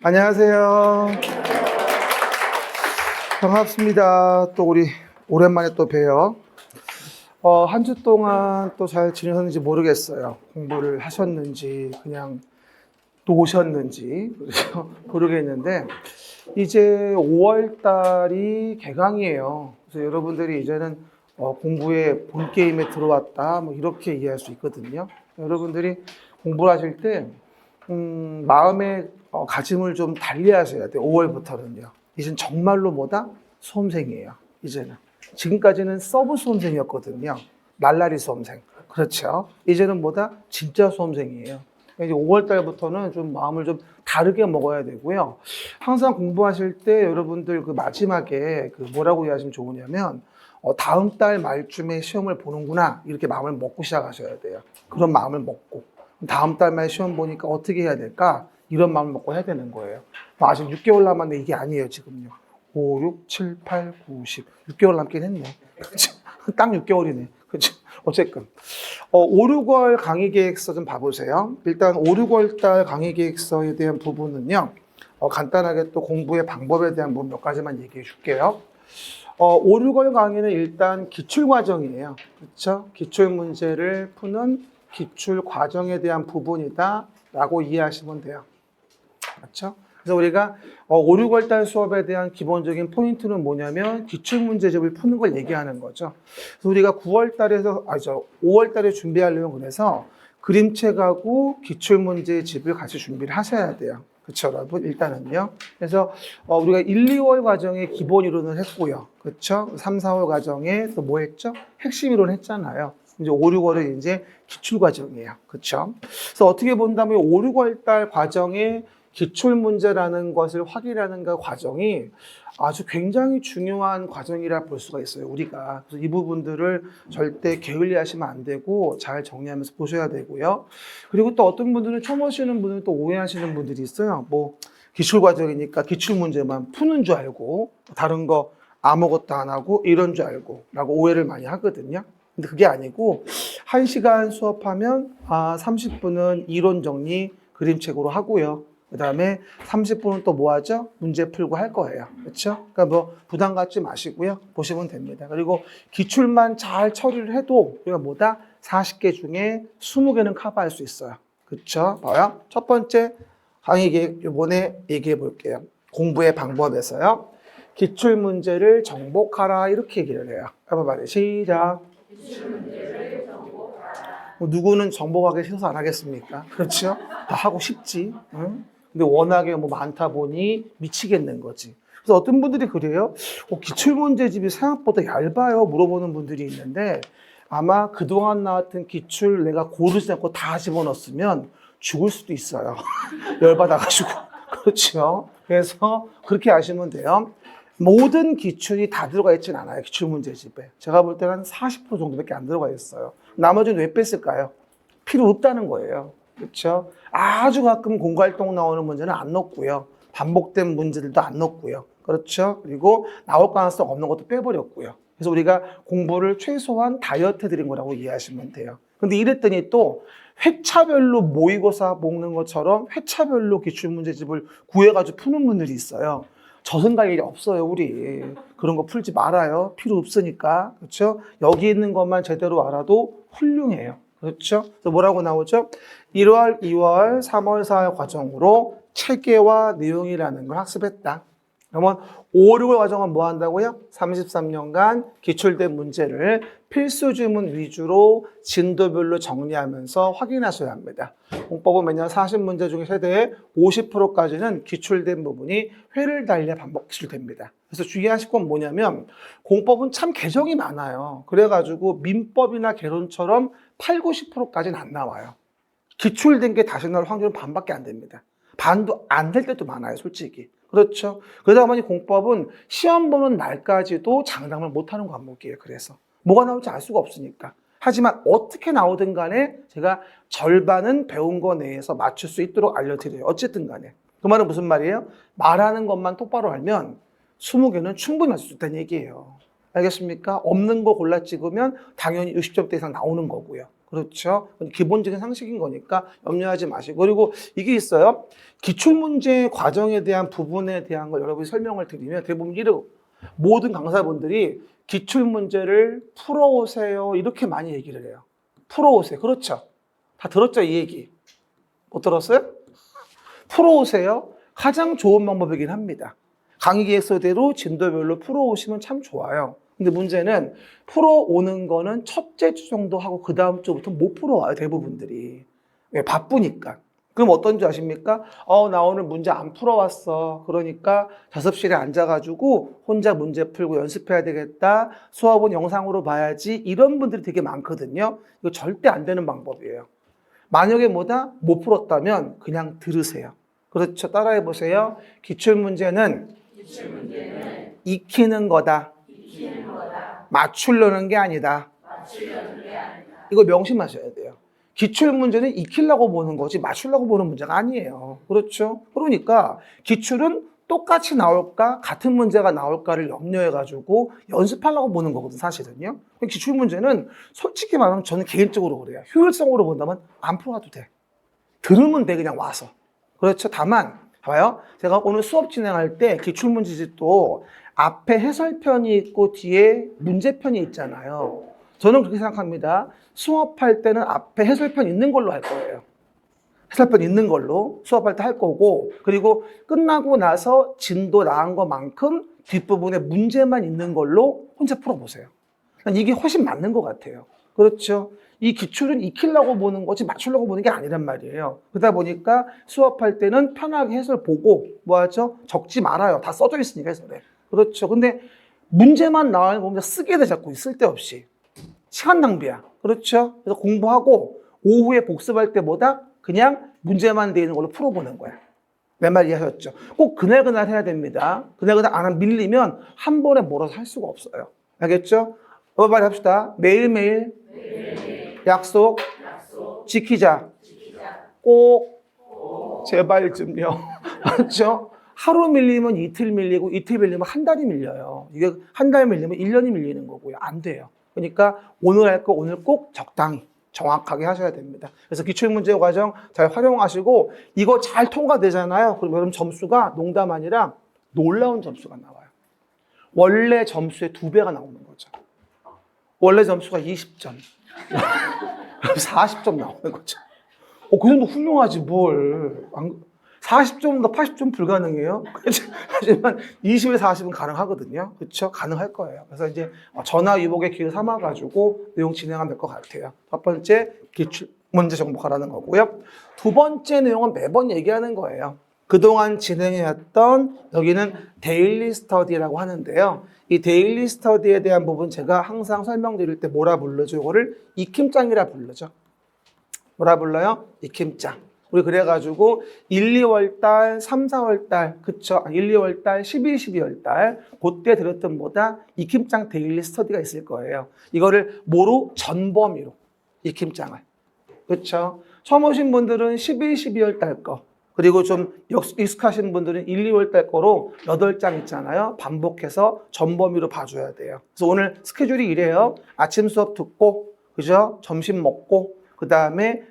안녕하세요. 반갑습니다. 또 우리 오랜만에 또 봬요. 한 주 동안 또 잘 지내셨는지 모르겠어요. 공부를 하셨는지 그냥 노셨는지 모르겠는데 이제 5월 달이 개강이에요. 그래서 여러분들이 이제는 공부에 본 게임에 들어왔다 뭐 이렇게 이해할 수 있거든요. 여러분들이 공부를 하실 때 마음의 가짐을 좀 달리 하셔야 돼요. 5월부터는요. 이젠 정말로 뭐다? 수험생이에요. 이제는. 지금까지는 서브 수험생이었거든요. 날라리 수험생. 그렇죠. 이제는 뭐다? 진짜 수험생이에요. 이제 5월 달부터는 좀 마음을 좀 다르게 먹어야 되고요. 항상 공부하실 때 여러분들 그 마지막에 그 뭐라고 이해하시면 좋으냐면 다음 달 말쯤에 시험을 보는구나 이렇게 마음을 먹고 시작하셔야 돼요. 그런 마음을 먹고 다음 달 말 시험 보니까 어떻게 해야 될까? 이런 마음을 먹고 해야 되는 거예요. 아직 6개월 남았는데 이게 아니에요 지금요. 5, 6, 7, 8, 9, 10 6개월 남긴 했네. 그렇죠? 딱 6개월이네. 그렇죠? 어쨌든 5, 6월 강의 계획서 좀 봐보세요. 일단 5, 6월 달 강의 계획서에 대한 부분은요. 간단하게 또 공부의 방법에 대한 부분 몇 가지만 얘기해 줄게요. 5, 6월 강의는 일단 기출 과정이에요. 그렇죠? 기출 문제를 푸는 기출 과정에 대한 부분이다 라고 이해하시면 돼요. 그렇죠? 그래서 우리가 5, 6월 달 수업에 대한 기본적인 포인트는 뭐냐면 기출문제집을 푸는 걸 얘기하는 거죠. 그래서 우리가 9월 달에서, 5월 달에 준비하려면 그래서 그림책하고 기출문제집을 같이 준비를 하셔야 돼요. 그렇죠, 여러분? 일단은요. 그래서 우리가 1, 2월 과정에 기본 이론을 했고요. 그렇죠? 3, 4월 과정에 또 뭐 했죠? 핵심 이론 했잖아요. 이제 5, 6월은 이제 기출 과정이에요. 그렇죠? 그래서 어떻게 본다면 5, 6월 달 과정에 기출 문제라는 것을 확인하는 그 과정이 아주 굉장히 중요한 과정이라 볼 수가 있어요, 우리가. 그래서 이 부분들을 절대 게을리하시면 안 되고 잘 정리하면서 보셔야 되고요. 그리고 또 어떤 분들은 처음 오시는 분들은 또 오해하시는 분들이 있어요. 뭐 기출 과정이니까 기출 문제만 푸는 줄 알고 다른 거 아무것도 안 하고 이런 줄 알고 라고 오해를 많이 하거든요. 근데 그게 아니고 1시간 수업하면 30분은 이론 정리 그림책으로 하고요. 그 다음에 30분은 또 뭐 하죠? 문제 풀고 할 거예요. 그렇죠? 그러니까 뭐 부담 갖지 마시고요. 보시면 됩니다. 그리고 기출만 잘 처리를 해도 우리가 뭐다? 40개 중에 20개는 커버할 수 있어요. 그렇죠? 봐요. 첫 번째 강의 계획 이번에 얘기해 볼게요. 공부의 방법에서요. 기출 문제를 정복하라 이렇게 얘기를 해요. 한번 말해. 시작. 뭐 누구는 정복하기 싫어서 안 하겠습니까? 그렇죠? 다 하고 싶지. 응? 근데 워낙에 뭐 많다 보니 미치겠는 거지. 그래서 어떤 분들이 그래요? 기출문제집이 생각보다 얇아요. 물어보는 분들이 있는데 아마 그동안 나왔던 기출 내가 고르지 않고 다 집어넣었으면 죽을 수도 있어요. 열받아가지고. 그렇죠? 그래서 그렇게 아시면 돼요. 모든 기출이 다 들어가 있진 않아요. 기출문제집에. 제가 볼 때는 한 40% 정도밖에 안 들어가 있어요. 나머지는 왜 뺐을까요? 필요 없다는 거예요. 그렇죠? 아주 가끔 공부활동 나오는 문제는 안 넣고요. 반복된 문제들도 안 넣고요. 그렇죠? 그리고 나올 가능성 없는 것도 빼버렸고요. 그래서 우리가 공부를 최소한 다이어트 해드린 거라고 이해하시면 돼요. 근데 이랬더니 또 회차별로 모의고사 먹는 것처럼 회차별로 기출문제집을 구해가지고 푸는 분들이 있어요. 저승 갈 일이 없어요, 우리. 그런 거 풀지 말아요. 필요 없으니까. 그렇죠? 여기 있는 것만 제대로 알아도 훌륭해요. 그렇죠? 그래서 뭐라고 나오죠? 1월, 2월, 3월, 4월 과정으로 체계와 내용이라는 걸 학습했다. 그러면 5, 6월 과정은 뭐 한다고요? 33년간 기출된 문제를 필수 지문 위주로 진도별로 정리하면서 확인하셔야 합니다. 공법은 매년 40문제 중에 최대 50%까지는 기출된 부분이 회를 달려 반복 기출됩니다. 그래서 주의하실 건 뭐냐면 공법은 참 개정이 많아요. 그래가지고 민법이나 개론처럼 8, 90%까지는 안 나와요. 기출된 게 다시 나올 확률은 반밖에 안 됩니다. 반도 안 될 때도 많아요, 솔직히. 그렇죠? 그러다 보니 공법은 시험 보는 날까지도 장담을 못하는 과목이에요. 그래서 뭐가 나올지 알 수가 없으니까. 하지만 어떻게 나오든 간에 제가 절반은 배운 거 내에서 맞출 수 있도록 알려드려요. 어쨌든 간에. 그 말은 무슨 말이에요? 말하는 것만 똑바로 알면 20개는 충분히 맞출 수 있다는 얘기예요. 알겠습니까? 없는 거 골라 찍으면 당연히 60점대 이상 나오는 거고요. 그렇죠? 기본적인 상식인 거니까 염려하지 마시고. 그리고 이게 있어요. 기출문제 과정에 대한 부분에 대한 걸 여러분이 설명을 드리면 대부분 모든 강사분들이 기출문제를 풀어오세요. 이렇게 많이 얘기를 해요. 풀어오세요. 그렇죠? 다 들었죠? 이 얘기. 못 들었어요? 풀어오세요. 가장 좋은 방법이긴 합니다. 강의 계획서대로 진도별로 풀어오시면 참 좋아요. 근데 문제는 풀어오는 거는 첫째 주 정도 하고 그 다음 주부터 못 풀어와요. 대부분들이. 왜? 바쁘니까. 그럼 어떤 줄 아십니까? 나 오늘 문제 안 풀어왔어. 그러니까 자습실에 앉아가지고 혼자 문제 풀고 연습해야 되겠다. 수업은 영상으로 봐야지. 이런 분들이 되게 많거든요. 이거 절대 안 되는 방법이에요. 만약에 못 풀었다면 그냥 들으세요. 그렇죠. 따라해 보세요. 기출문제는 익히는 거다. 맞추려는 게 아니다. 이거 명심하셔야 돼요. 기출문제는 익히려고 보는 거지 맞추려고 보는 문제가 아니에요. 그렇죠? 그러니까 기출은 똑같이 나올까 같은 문제가 나올까를 염려해가지고 연습하려고 보는 거거든 사실은요. 기출문제는 솔직히 말하면 저는 개인적으로 그래요. 효율성으로 본다면 안 풀어도 돼. 들으면 돼 그냥 와서. 그렇죠? 다만 봐요. 제가 오늘 수업 진행할 때 기출문제집도 앞에 해설편이 있고 뒤에 문제편이 있잖아요. 저는 그렇게 생각합니다. 수업할 때는 앞에 해설편 있는 걸로 할 거예요. 해설편 있는 걸로 수업할 때 할 거고, 그리고 끝나고 나서 진도 나은 것만큼 뒷부분에 문제만 있는 걸로 혼자 풀어보세요. 이게 훨씬 맞는 것 같아요. 그렇죠? 이 기출은 익히려고 보는 거지 맞추려고 보는 게 아니란 말이에요. 그러다 보니까 수업할 때는 편하게 해설 보고 뭐 하죠? 적지 말아요. 다 써져 있으니까 해설에. 그렇죠. 근데 문제만 나오면 쓰게 돼 자꾸 쓸데없이. 시간 낭비야. 그렇죠? 그래서 공부하고 오후에 복습할 때보다 그냥 문제만 돼 있는 걸로 풀어보는 거야. 내 말 이해하셨죠? 꼭 그날 해야 됩니다. 그날 안 하면 밀리면 한 번에 몰아서 할 수가 없어요. 알겠죠? 빨리 합시다. 매일매일 약속 지키자. 꼭 제발 좀요. 맞죠? 하루 밀리면 이틀 밀리고 이틀 밀리면 한 달이 밀려요. 이게 한 달 밀리면 1년이 밀리는 거고요. 안 돼요. 그러니까 오늘 할 거 오늘 꼭 적당히 정확하게 하셔야 됩니다. 그래서 기출문제 과정 잘 활용하시고 이거 잘 통과되잖아요. 그럼 여러분 점수가 농담 아니라 놀라운 점수가 나와요. 원래 점수의 2배가 나오는 거죠. 원래 점수가 20점. 40점 나오는 거죠. 그 정도 훌륭하지 뭘. 40점보다 80점 불가능해요. 하지만 20에서 40은 가능하거든요. 그렇죠? 가능할 거예요. 그래서 이제 전화위복의 기회 삼아가지고 내용 진행하면 될 것 같아요. 첫 번째, 기출 문제 정복하라는 거고요. 두 번째 내용은 매번 얘기하는 거예요. 그동안 진행해왔던 여기는 데일리 스터디라고 하는데요. 이 데일리 스터디에 대한 부분 제가 항상 설명드릴 때 뭐라 불러죠? 이거를 익힘장이라 불러죠. 뭐라 불러요? 익힘장. 우리 그래가지고 1, 2월 달, 3, 4월 달, 그쵸? 1, 2월 달, 11, 12월 달, 그때 들었던 보다 익힘장 데일리 스터디가 있을 거예요. 이거를 뭐로? 전범위로. 익힘장을. 그쵸? 처음 오신 분들은 11, 12월 달 거, 그리고 좀 익숙하신 분들은 1, 2월 달 거로 8장 있잖아요. 반복해서 전범위로 봐줘야 돼요. 그래서 오늘 스케줄이 이래요. 아침 수업 듣고, 그죠? 점심 먹고, 그 다음에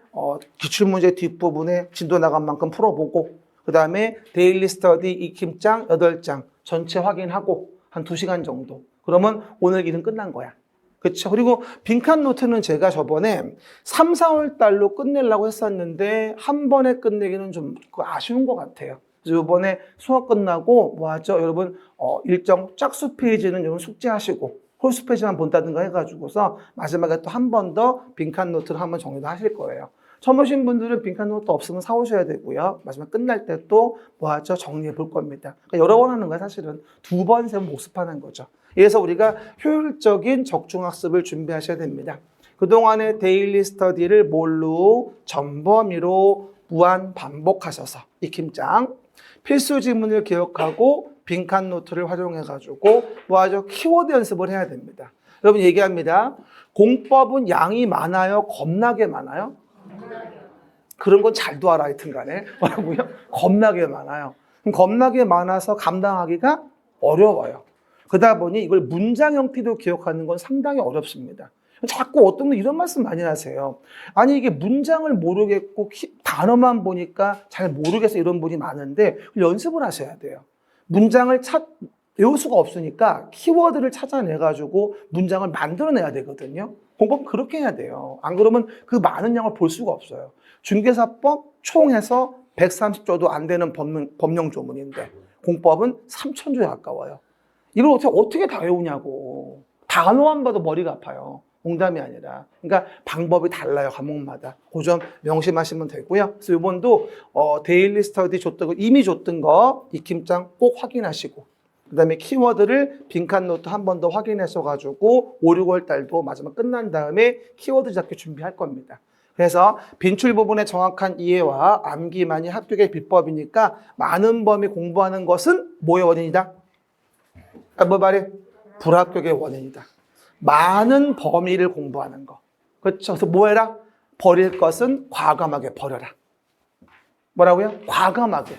기출문제 뒷부분에 진도 나간 만큼 풀어보고 그 다음에 데일리 스터디 익힘장 8장 전체 확인하고 한 2시간 정도. 그러면 오늘 일은 끝난 거야. 그렇죠? 그리고 빈칸 노트는 제가 저번에 3, 4월 달로 끝내려고 했었는데 한 번에 끝내기는 좀 아쉬운 것 같아요. 그래서 이번에 수업 끝나고 뭐 하죠? 여러분 일정 짝수 페이지는 여러분 숙제하시고 홀수 페이지만 본다든가 해가지고서 마지막에 또 한 번 더 빈칸 노트를 한번 정리도 하실 거예요. 처음 오신 분들은 빈칸 노트 없으면 사오셔야 되고요. 마지막 끝날 때 또 뭐 하죠? 정리해 볼 겁니다. 그러니까 여러 번 하는 거야 사실은. 2번, 3번 복습하는 거죠. 그래서 우리가 효율적인 적중학습을 준비하셔야 됩니다. 그동안의 데일리 스터디를 뭘로? 전범위로 무한 반복하셔서 익힘장, 필수 지문을 기억하고 빈칸 노트를 활용해가지고 뭐 하죠? 키워드 연습을 해야 됩니다. 여러분 얘기합니다. 공법은 양이 많아요? 겁나게 많아요? 그런 건 잘도 알아 하여튼 간에. 뭐라고요? 겁나게 많아요. 그럼 겁나게 많아서 감당하기가 어려워요. 그러다 보니 이걸 문장 형태로 기억하는 건 상당히 어렵습니다. 자꾸 어떤 분 이런 말씀 많이 하세요. 아니 이게 문장을 모르겠고 단어만 보니까 잘 모르겠어 이런 분이 많은데 연습을 하셔야 돼요. 문장을 외울 수가 없으니까 키워드를 찾아내가지고 문장을 만들어내야 되거든요. 공부는 그렇게 해야 돼요. 안 그러면 그 많은 양을 볼 수가 없어요. 중개사법 총 해서 130조도 안 되는 법령 조문인데 공법은 3,000조에 가까워요. 이걸 어떻게 다 외우냐고. 단어만 봐도 머리가 아파요. 농담이 아니라. 그러니까 방법이 달라요, 과목마다. 그 점 명심하시면 되고요. 그래서 이번도 데일리 스터디 줬던 거, 이미 줬던 거 익힘장 꼭 확인하시고 그 다음에 키워드를 빈칸 노트 한 번 더 확인하셔가지고 5, 6월 달도 마지막 끝난 다음에 키워드 잡기 준비할 겁니다. 그래서 빈출 부분의 정확한 이해와 암기만이 합격의 비법이니까 많은 범위 공부하는 것은 뭐의 원인이다? 뭐 말해? 불합격의 원인이다. 많은 범위를 공부하는 거. 그렇죠? 그래서 뭐 해라? 버릴 것은 과감하게 버려라. 뭐라고요? 과감하게.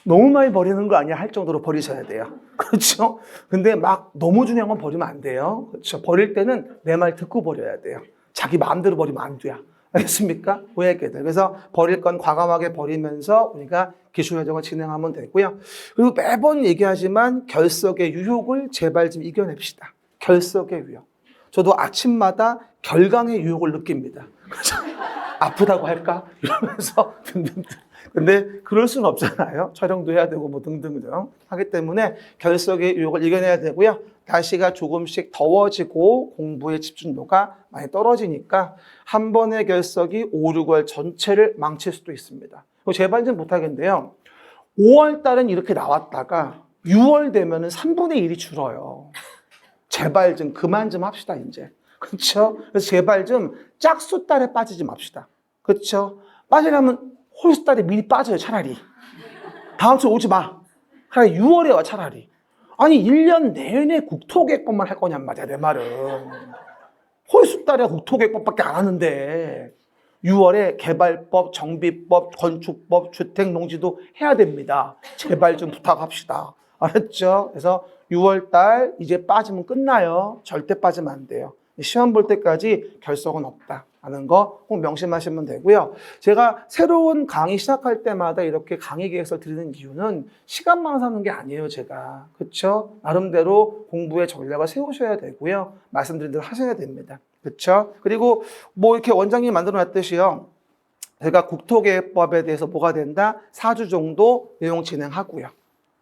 너무 많이 버리는 거 아니야 할 정도로 버리셔야 돼요. 그렇죠? 근데 막 너무 중요한 건 버리면 안 돼요. 그렇죠? 버릴 때는 내 말 듣고 버려야 돼요. 자기 마음대로 버리면 안 돼요. 알겠습니까? 오해했게 돼. 그래서 버릴 건 과감하게 버리면서 우리가 기술회전을 진행하면 되고요. 그리고 매번 얘기하지만 결석의 유혹을 제발 좀 이겨냅시다. 결석의 유혹. 저도 아침마다 결강의 유혹을 느낍니다. 그래서 아프다고 할까? 이러면서 등등등. 근데 그럴 수는 없잖아요. 촬영도 해야 되고 뭐 등등등 하기 때문에 결석의 유혹을 이겨내야 되고요. 날씨가 조금씩 더워지고 공부의 집중도가 많이 떨어지니까 한 번의 결석이 5, 6월 전체를 망칠 수도 있습니다. 제발 좀 부탁인데요. 5월 달은 이렇게 나왔다가 6월 되면은 3분의 1이 줄어요. 제발 좀 그만 좀 합시다, 이제. 그렇죠? 그래서 제발 좀 짝수 달에 빠지지 맙시다. 그렇죠? 빠지려면 홀수 달에 미리 빠져요, 차라리. 다음 주 오지 마. 차라리 6월에 와, 차라리. 아니, 1년 내내 국토계획법만 할 거냔 말이야, 내 말은. 홀수 달에 국토계획법밖에 안 하는데 6월에 개발법, 정비법, 건축법, 주택농지도 해야 됩니다. 제발 좀 부탁합시다. 알았죠? 그래서 6월 달 이제 빠지면 끝나요. 절대 빠지면 안 돼요. 시험 볼 때까지 결석은 없다 하는 거 꼭 명심하시면 되고요. 제가 새로운 강의 시작할 때마다 이렇게 강의 계획서를 드리는 이유는 시간만 사는 게 아니에요, 제가. 그렇죠? 나름대로 공부의 전략을 세우셔야 되고요. 말씀드린 대로 하셔야 됩니다. 그렇죠? 그리고 뭐 이렇게 원장님이 만들어 놨듯이요. 제가 국토계획법에 대해서 뭐가 된다? 4주 정도 내용 진행하고요.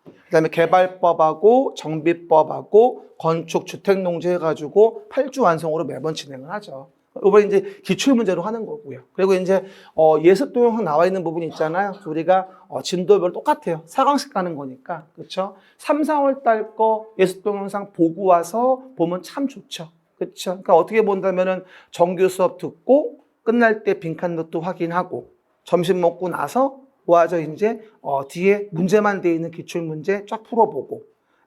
그 다음에 개발법하고 정비법하고 건축, 주택농지 해가지고 8주 완성으로 매번 진행을 하죠. 이번에 이제 기출문제로 하는 거고요. 그리고 이제 예습 동영상 나와 있는 부분이 있잖아요. 우리가 진도별로 똑같아요. 4강씩 가는 거니까. 그렇죠? 3, 4월 달 거 예습 동영상 보고 와서 보면 참 좋죠. 그렇죠? 그러니까 어떻게 본다면은 정규 수업 듣고 끝날 때 빈칸 노트 확인하고 점심 먹고 나서 와서 이제 뒤에 문제만 돼 있는 기출문제 쫙 풀어보고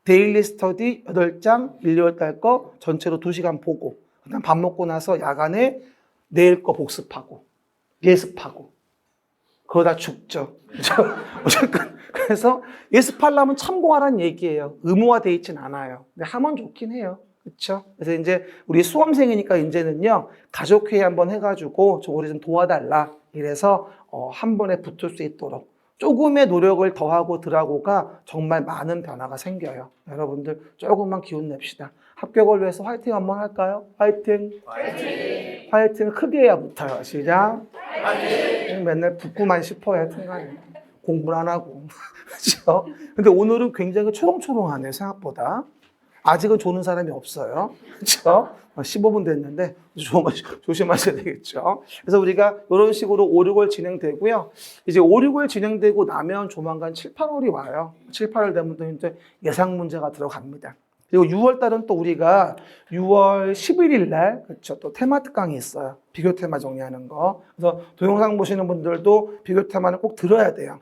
데일리 스터디 8장 1, 2월 달 거 전체로 2시간 보고 그다음 밥 먹고 나서 야간에 내일 거 복습하고 예습하고 그러다 죽죠. 어쨌든 그래서 예습하려면 참고하라는 얘기예요. 의무화돼 있진 않아요. 근데 하면 좋긴 해요. 그렇죠? 그래서 이제 우리 수험생이니까 이제는요 가족회의 한번 해가지고 우리 좀 도와달라. 이래서 한 번에 붙을 수 있도록 조금의 노력을 더하고 덜하고가 정말 많은 변화가 생겨요. 여러분들 조금만 기운 냅시다. 합격을 위해서 화이팅 한번 할까요? 화이팅! 화이팅! 화이팅 크게 해야 붙어요. 시작! 화이팅! 맨날 붙고만 싶어요. 하여튼간 공부를 안 하고. 그렇죠? 근데 오늘은 굉장히 초롱초롱하네요. 생각보다. 아직은 조는 사람이 없어요. 그렇죠? 15분 됐는데 조심하셔야 되겠죠. 그래서 우리가 이런 식으로 5, 6월 진행되고요. 이제 5, 6월 진행되고 나면 조만간 7, 8월이 와요. 7, 8월 되면 또 이제 예상 문제가 들어갑니다. 그리고 6월 달은 또 우리가 6월 11일 날 그렇죠. 또 테마 특강이 있어요. 비교 테마 정리하는 거. 그래서 동영상 보시는 분들도 비교 테마는 꼭 들어야 돼요.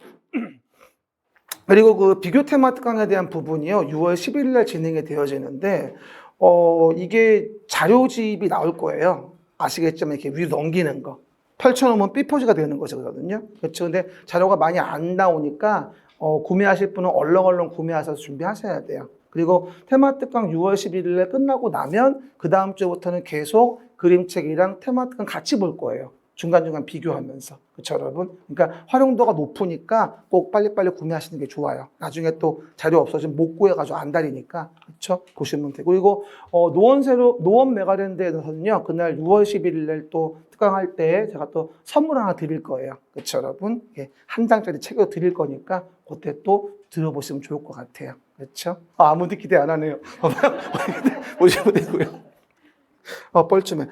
그리고 그 비교 테마 특강에 대한 부분이요. 6월 11일 날 진행이 되어지는데 이게 자료집이 나올 거예요. 아시겠지만 이렇게 위로 넘기는 거. 펼쳐놓으면 삐포즈가 되는 거거든요. 그렇죠. 근데 자료가 많이 안 나오니까 구매하실 분은 얼렁얼렁 구매하셔서 준비하셔야 돼요. 그리고 테마 특강 6월 11일에 끝나고 나면 그 다음 주부터는 계속 그림책이랑 테마 특강 같이 볼 거예요. 중간중간 비교하면서. 그렇죠, 여러분? 그러니까 활용도가 높으니까 꼭 빨리빨리 구매하시는 게 좋아요. 나중에 또 자료 없어지면 못 구해가지고 안달이니까. 그렇죠? 보시면 되고. 그리고 노원 메가랜드에서는요, 그날 6월 11일에 또 특강할 때 제가 또 선물 하나 드릴 거예요. 그렇죠, 여러분? 예, 한 장짜리 책을 드릴 거니까 그때 또 들어보시면 좋을 것 같아요. 그렇죠? 아무도 기대 안 하네요. 보시면 되고요. 뻘쭘해.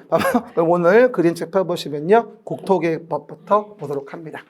그럼 오늘 그림책 펴보시면요. 국토계획법부터 보도록 합니다.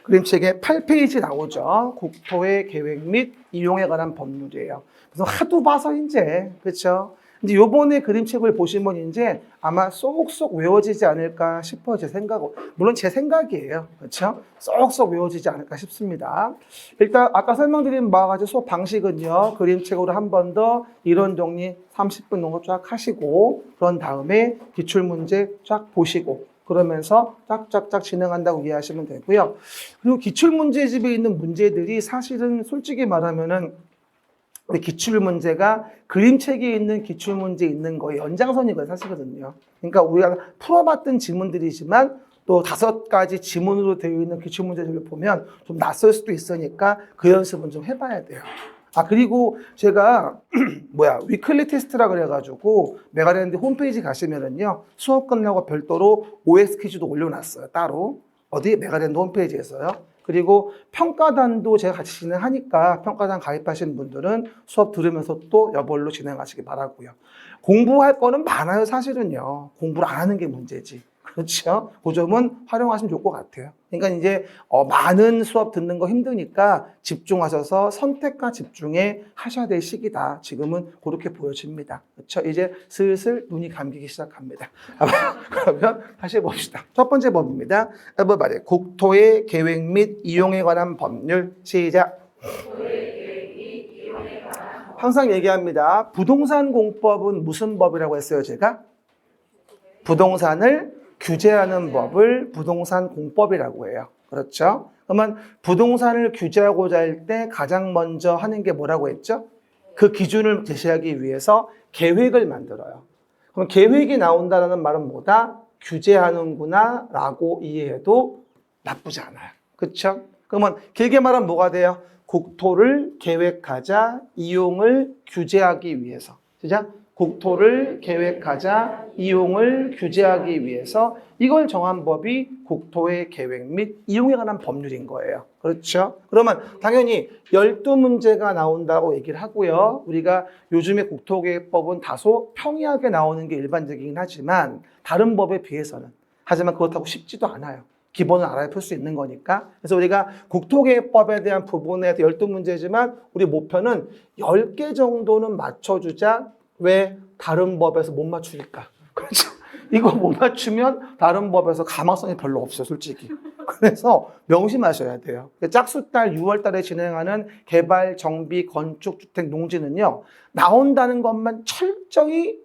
그림책에 8페이지 나오죠. 국토의 계획 및 이용에 관한 법률이에요. 그래서 하도 봐서 이제, 그렇죠? 이제 요번에 그림책을 보시면 이제 아마 쏙쏙 외워지지 않을까 싶어요. 제 생각은. 물론 제 생각이에요. 그렇죠? 쏙쏙 외워지지 않을까 싶습니다. 일단 아까 설명드린 바와 같이 수업 방식은요. 그림책으로 한 번 더 이론 정리 30분 정도 쫙 하시고 그런 다음에 기출문제 쫙 보시고 그러면서 쫙쫙쫙 진행한다고 이해하시면 되고요. 그리고 기출문제집에 있는 문제들이 사실은 솔직히 말하면은 우리 기출문제가 그림책에 있는 기출문제 있는 거의 연장선이거든요, 사실거든요. 그러니까 우리가 풀어봤던 지문들이지만 또 5가지 지문으로 되어 있는 기출문제들을 보면 좀 낯설 수도 있으니까 그 연습은 좀 해봐야 돼요. 그리고 제가 위클리 테스트라 그래가지고 메가랜드 홈페이지 가시면은요, 수업 끝나고 별도로 OX 퀴즈도 올려놨어요, 따로. 어디? 메가랜드 홈페이지에서요. 그리고 평가단도 제가 같이 진행하니까 평가단 가입하시는 분들은 수업 들으면서 또 여벌로 진행하시기 바라고요. 공부할 거는 많아요, 사실은요. 공부를 안 하는 게 문제지. 그렇죠? 그 점은 활용하시면 좋을 것 같아요. 그러니까 이제 많은 수업 듣는 거 힘드니까 집중하셔서 선택과 집중에 하셔야 될 시기다. 지금은 그렇게 보여집니다. 그렇죠? 이제 슬슬 눈이 감기기 시작합니다. 그러면 다시 봅시다. 첫 번째 법입니다. everybody, 국토의 계획 및 이용에 관한 법률 시작. 항상 얘기합니다. 부동산 공법은 무슨 법이라고 했어요, 제가? 부동산을 규제하는 법을 부동산 공법이라고 해요. 그렇죠? 그러면 부동산을 규제하고자 할 때 가장 먼저 하는 게 뭐라고 했죠? 그 기준을 제시하기 위해서 계획을 만들어요. 그럼 계획이 나온다는 말은 뭐다? 규제하는구나 라고 이해해도 나쁘지 않아요. 그렇죠? 그러면 길게 말하면 뭐가 돼요? 국토를 계획하자, 이용을 규제하기 위해서. 시작. 국토를 계획하자, 이용을 규제하기 위해서 이걸 정한 법이 국토의 계획 및 이용에 관한 법률인 거예요. 그렇죠? 그러면 당연히 12문제가 나온다고 얘기를 하고요. 우리가 요즘에 국토계획법은 다소 평이하게 나오는 게 일반적이긴 하지만 다른 법에 비해서는. 하지만 그렇다고 쉽지도 않아야 기본을 알아야 풀 수 있는 거니까. 그래서 우리가 국토계획법에 대한 부분에 12문제지만 우리 목표는 10개 정도는 맞춰주자. 왜 다른 법에서 못 맞추니까. 그렇죠? 이거 못 맞추면 다른 법에서 가망성이 별로 없어요, 솔직히. 그래서 명심하셔야 돼요. 짝수달 6월 달에 진행하는 개발, 정비, 건축, 주택, 농지는요, 나온다는 것만 철저히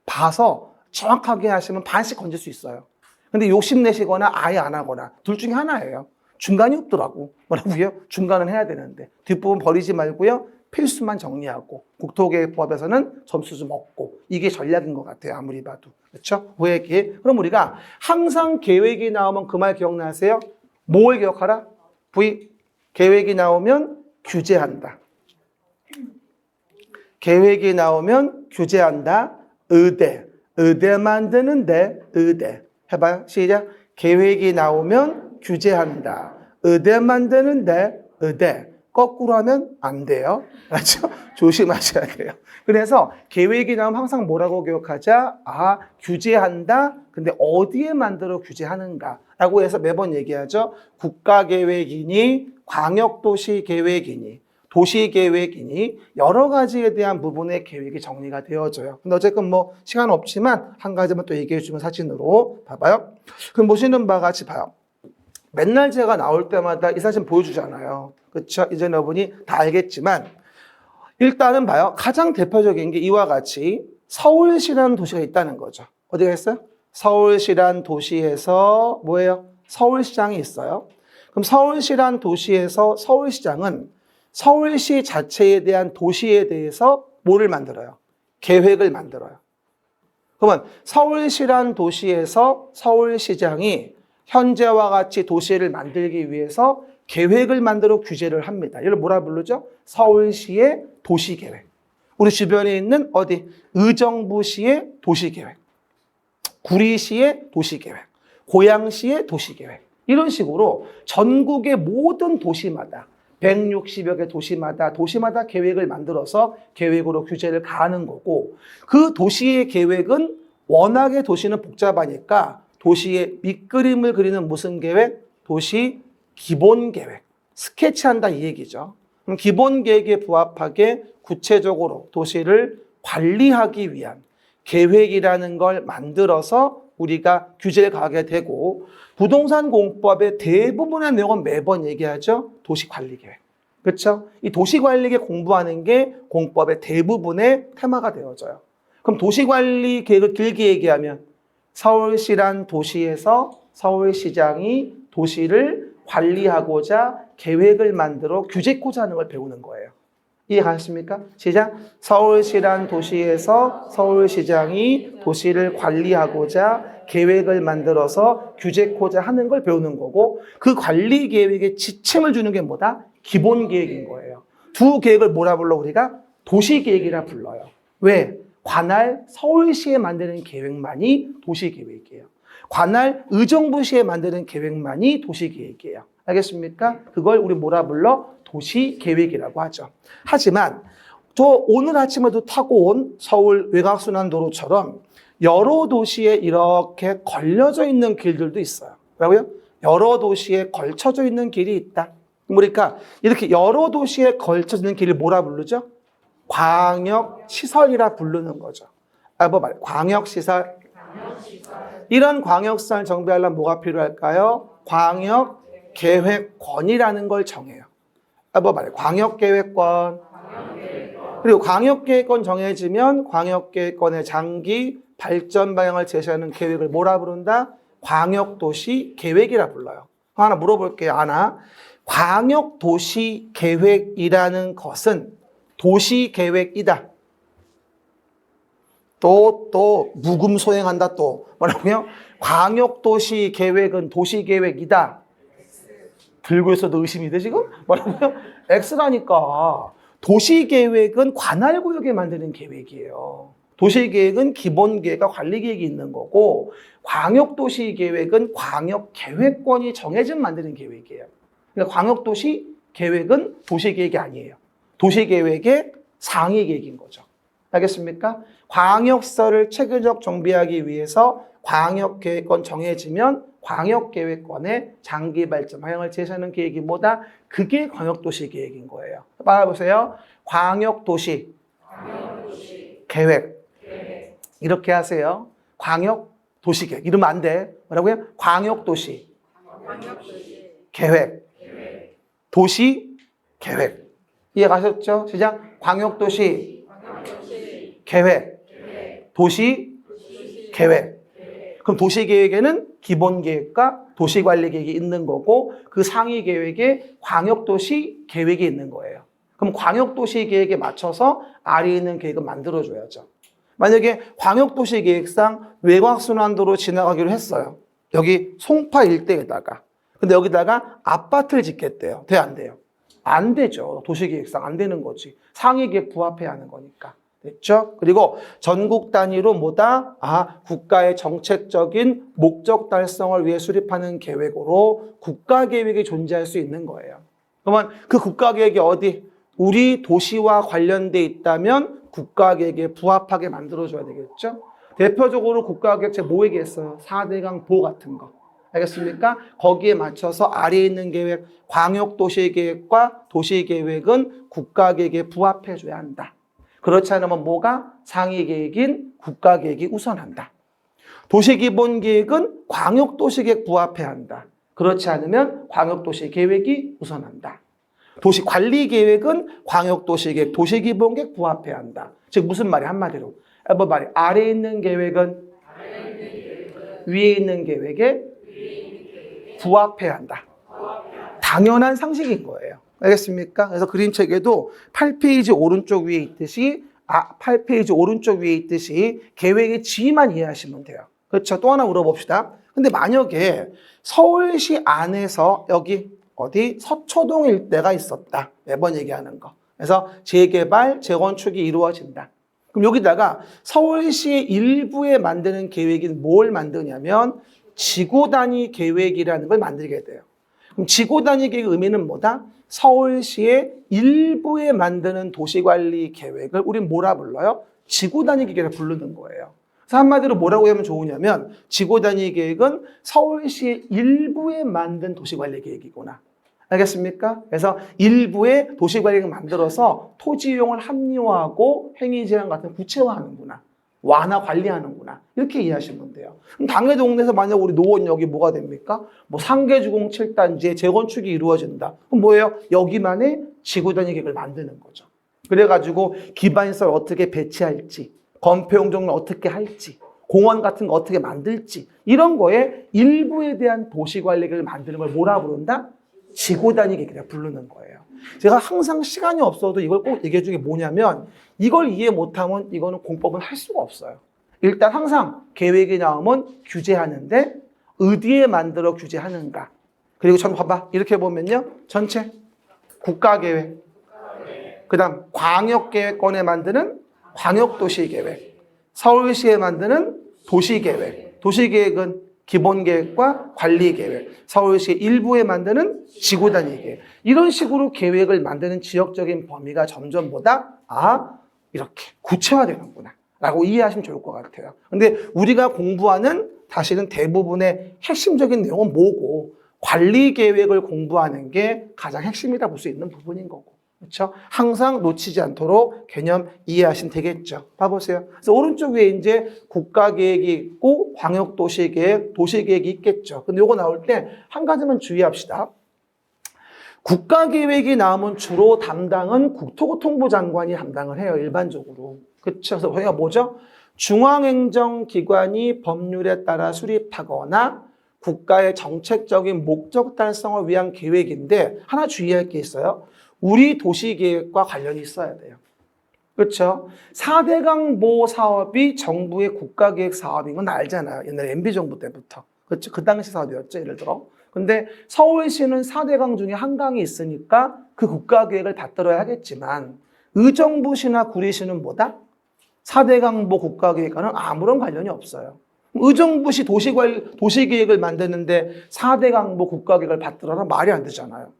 봐서 정확하게 하시면 반씩 건질 수 있어요. 근데 욕심내시거나 아예 안 하거나 둘 중에 하나예요. 중간이 없더라고. 뭐라고요? 중간은 해야 되는데. 뒷부분 버리지 말고요. 필수만 정리하고 국토계획법에서는 점수 좀 얻고 이게 전략인 것 같아요. 아무리 봐도. 그렇죠? 왜 계획? 그럼 우리가 항상 계획이 나오면 그 말 기억나세요? 뭘 기억하라? V. 계획이 나오면 규제한다. 계획이 나오면 규제한다. 의대. 의대 만드는데 의대. 해봐요. 시작. 계획이 나오면 규제한다. 의대 만드는데 의대. 거꾸로 하면 안 돼요. 그렇죠? 조심하셔야 돼요. 그래서 계획이 나오면 항상 뭐라고 기억하자? 규제한다. 근데 어디에 만들어 규제하는가? 라고 해서 매번 얘기하죠. 국가계획이니, 광역도시계획이니, 도시계획이니, 여러 가지에 대한 부분의 계획이 정리가 되어져요. 근데 어쨌든 시간 없지만 한 가지만 또 얘기해 주면 사진으로 봐봐요. 그럼 보시는 바와 같이 봐요. 맨날 제가 나올 때마다 이 사진 보여주잖아요. 그렇죠? 이제 여러분이 다 알겠지만 일단은 봐요. 가장 대표적인 게 이와 같이 서울시라는 도시가 있다는 거죠. 어디가 있어요? 서울시란 도시에서 뭐예요? 서울시장이 있어요. 그럼 서울시란 도시에서 서울시장은 서울시 자체에 대한 도시에 대해서 뭐를 만들어요? 계획을 만들어요. 그러면 서울시란 도시에서 서울시장이 현재와 같이 도시를 만들기 위해서 계획을 만들어 규제를 합니다. 이걸 뭐라 부르죠? 서울시의 도시계획. 우리 주변에 있는 어디? 의정부시의 도시계획, 구리시의 도시계획, 고양시의 도시계획. 이런 식으로 전국의 모든 도시마다 160여 개 도시마다 계획을 만들어서 계획으로 규제를 가하는 거고, 그 도시의 계획은 워낙에 도시는 복잡하니까 도시의 밑그림을 그리는 무슨 계획? 도시 기본 계획. 스케치한다 이 얘기죠. 그럼 기본 계획에 부합하게 구체적으로 도시를 관리하기 위한 계획이라는 걸 만들어서 우리가 규제를 가하게 되고, 부동산 공법의 대부분의 내용은 매번 얘기하죠. 도시관리계획. 그렇죠? 이 도시관리계획 공부하는 게 공법의 대부분의 테마가 되어져요. 그럼 도시관리계획을 길게 얘기하면 서울시란 도시에서 서울시장이 도시를 관리하고자 계획을 만들어 규제코자 하는 걸 배우는 거예요. 이해가셨습니까? 시작. 서울시란 도시에서 서울시장이 도시를 관리하고자 계획을 만들어서 규제코자 하는 걸 배우는 거고, 그 관리 계획에 지침을 주는 게 뭐다? 기본 계획인 거예요. 두 계획을 뭐라 불러? 우리가 도시계획이라 불러요. 왜? 관할 서울시에 만드는 계획만이 도시계획이에요. 관할 의정부시에 만드는 계획만이 도시계획이에요. 알겠습니까? 그걸 우리 뭐라 불러? 도시계획이라고 하죠. 하지만 저 오늘 아침에도 타고 온 서울 외곽순환도로처럼 여러 도시에 이렇게 걸려져 있는 길들도 있어요. 뭐라고요? 여러 도시에 걸쳐져 있는 길이 있다. 그러니까 이렇게 여러 도시에 걸쳐져 있는 길을 뭐라 부르죠? 광역시설이라 부르는 거죠. 광역시설. 이런 광역시설 정비하려면 뭐가 필요할까요? 광역계획권이라는 걸 정해요. 광역계획권. 그리고 광역계획권 정해지면 광역계획권의 장기 발전 방향을 제시하는 계획을 뭐라 부른다? 광역도시계획이라 불러요. 하나 물어볼게요. 하나. 광역도시계획이라는 것은 도시계획이다. 또 무금소행한다. 또 뭐라고요? 광역도시계획은 도시계획이다. 들고 있어도 의심이 돼 지금? 뭐라고요? X라니까. 도시계획은 관할구역에 만드는 계획이에요. 도시계획은 기본계획과 관리계획이 있는 거고, 광역도시계획은 광역계획권이 정해진 만드는 계획이에요. 그러니까 광역도시계획은 도시계획이 아니에요. 도시계획의 상위계획인 거죠. 알겠습니까? 광역시설을 체계적 정비하기 위해서 광역계획권 정해지면 광역계획권의 장기 발전 방향을 제시하는 계획이 뭐다? 그게 광역도시 계획인 거예요. 봐보세요. 광역도시 계획. 이렇게 하세요. 광역도시 계획. 이러면 안 돼. 뭐라고요? 광역도시 계획. 도시 계획. 이해가셨죠? 시작. 광역도시 계획. 도시 계획. 그럼 도시계획에는 기본계획과 도시관리계획이 있는 거고, 그 상위계획에 광역도시 계획이 있는 거예요. 그럼 광역도시 계획에 맞춰서 아래에 있는 계획을 만들어줘야죠. 만약에 광역도시 계획상 외곽순환도로 지나가기로 했어요. 여기 송파 일대에다가. 근데 여기다가 아파트를 짓겠대요. 돼요, 안 돼요? 안 되죠. 도시계획상 안 되는 거지. 상위계획 부합해야 하는 거니까. 됐죠? 그리고 전국 단위로 뭐다? 국가의 정책적인 목적 달성을 위해 수립하는 계획으로 국가계획이 존재할 수 있는 거예요. 그러면 그 국가계획이 어디? 우리 도시와 관련돼 있다면 국가계획에 부합하게 만들어줘야 되겠죠? 대표적으로 국가계획 제가 뭐 얘기했어요? 4대강 보호 같은 거. 알겠습니까? 거기에 맞춰서 아래에 있는 계획, 광역도시계획과 도시계획은 국가계획에 부합해줘야 한다. 그렇지 않으면 뭐가? 상위계획인 국가계획이 우선한다. 도시기본계획은 광역도시계획 부합해야 한다. 그렇지 않으면 광역도시계획이 우선한다. 도시관리계획은 광역도시계획, 도시기본계획 부합해야 한다. 즉 무슨 말이 한마디로? 아래에 있는 계획은 위에 있는 계획에 부합해야 한다. 당연한 상식인 거예요. 알겠습니까? 그래서 그림책에도 8페이지 오른쪽 위에 있듯이 8페이지 오른쪽 위에 있듯이 계획의 지위만 이해하시면 돼요. 그렇죠? 또 하나 물어봅시다. 근데 만약에 서울시 안에서 여기 어디 서초동 일대가 있었다. 매번 얘기하는 거. 그래서 재개발, 재건축이 이루어진다. 그럼 여기다가 서울시 일부에 만드는 계획이 뭘 만드냐면 지구 단위 계획이라는 걸 만들게 돼요. 그럼 지구 단위 계획의 의미는 뭐다? 서울시의 일부에 만드는 도시관리 계획을 우린 뭐라 불러요? 지구 단위 계획을 부르는 거예요. 그래서 한마디로 뭐라고 하면 좋으냐면 지구 단위 계획은 서울시의 일부에 만든 도시관리 계획이구나. 알겠습니까? 그래서 일부의 도시관리를 만들어서 토지 이용을 합리화하고 행위제한 같은 구체화하는구나. 완화 관리하는구나. 이렇게 이해하시면 돼요. 그럼 당해 동네에서 만약 우리 노원역이 뭐가 됩니까? 뭐 상계주공 7단지의 재건축이 이루어진다. 그럼 뭐예요? 여기만의 지구 단위 계획을 만드는 거죠. 그래가지고 기반시설 어떻게 배치할지, 건폐용적을 어떻게 할지, 공원 같은 거 어떻게 만들지, 이런 거에 일부에 대한 도시관리를 만드는 걸 뭐라 부른다? 지구 단위 계획이라 부르는 거예요. 제가 항상 시간이 없어도 이걸 꼭 얘기해 주는 게 뭐냐면 이걸 이해 못하면 이거는 공법은 할 수가 없어요. 일단 항상 계획이 나오면 규제하는데 어디에 만들어 규제하는가. 그리고 전 봐봐. 이렇게 보면요. 전체 국가계획. 그 다음 광역계획권에 만드는 광역도시계획. 서울시에 만드는 도시계획. 도시계획은 기본계획과 관리계획, 서울시 일부에 만드는 지구단위 계획. 이런 식으로 계획을 만드는 지역적인 범위가 점점 이렇게 구체화되는구나 라고 이해하시면 좋을 것 같아요. 근데 우리가 공부하는 사실은 대부분의 핵심적인 내용은 뭐고 관리계획을 공부하는 게 가장 핵심이라 볼 수 있는 부분인 거고. 그렇죠? 항상 놓치지 않도록 개념 이해하시면 되겠죠. 봐보세요. 그래서 오른쪽 위에 이제 국가계획이 있고 광역도시계획, 도시계획이 있겠죠. 근데 이거 나올 때 한 가지만 주의합시다. 국가계획이 나오면 주로 담당은 국토교통부 장관이 담당을 해요. 일반적으로. 그렇죠? 그래서 저희가 뭐죠? 중앙행정기관이 법률에 따라 수립하거나 국가의 정책적인 목적 달성을 위한 계획인데 하나 주의할 게 있어요. 우리 도시계획과 관련이 있어야 돼요. 그렇죠? 4대 강보 사업이 정부의 국가계획 사업인 건 알잖아요. 옛날에 MB정부 때부터. 그렇죠? 그 당시 사업이었죠. 예를 들어. 근데 서울시는 4대 강 중에 한 강이 있으니까 그 국가계획을 받들어야 하겠지만 의정부시나 구리시는 뭐다? 4대 강보 국가계획과는 아무런 관련이 없어요. 의정부시 도시계획을 만드는데 4대 강보 국가계획을 받들어라 말이 안 되잖아요.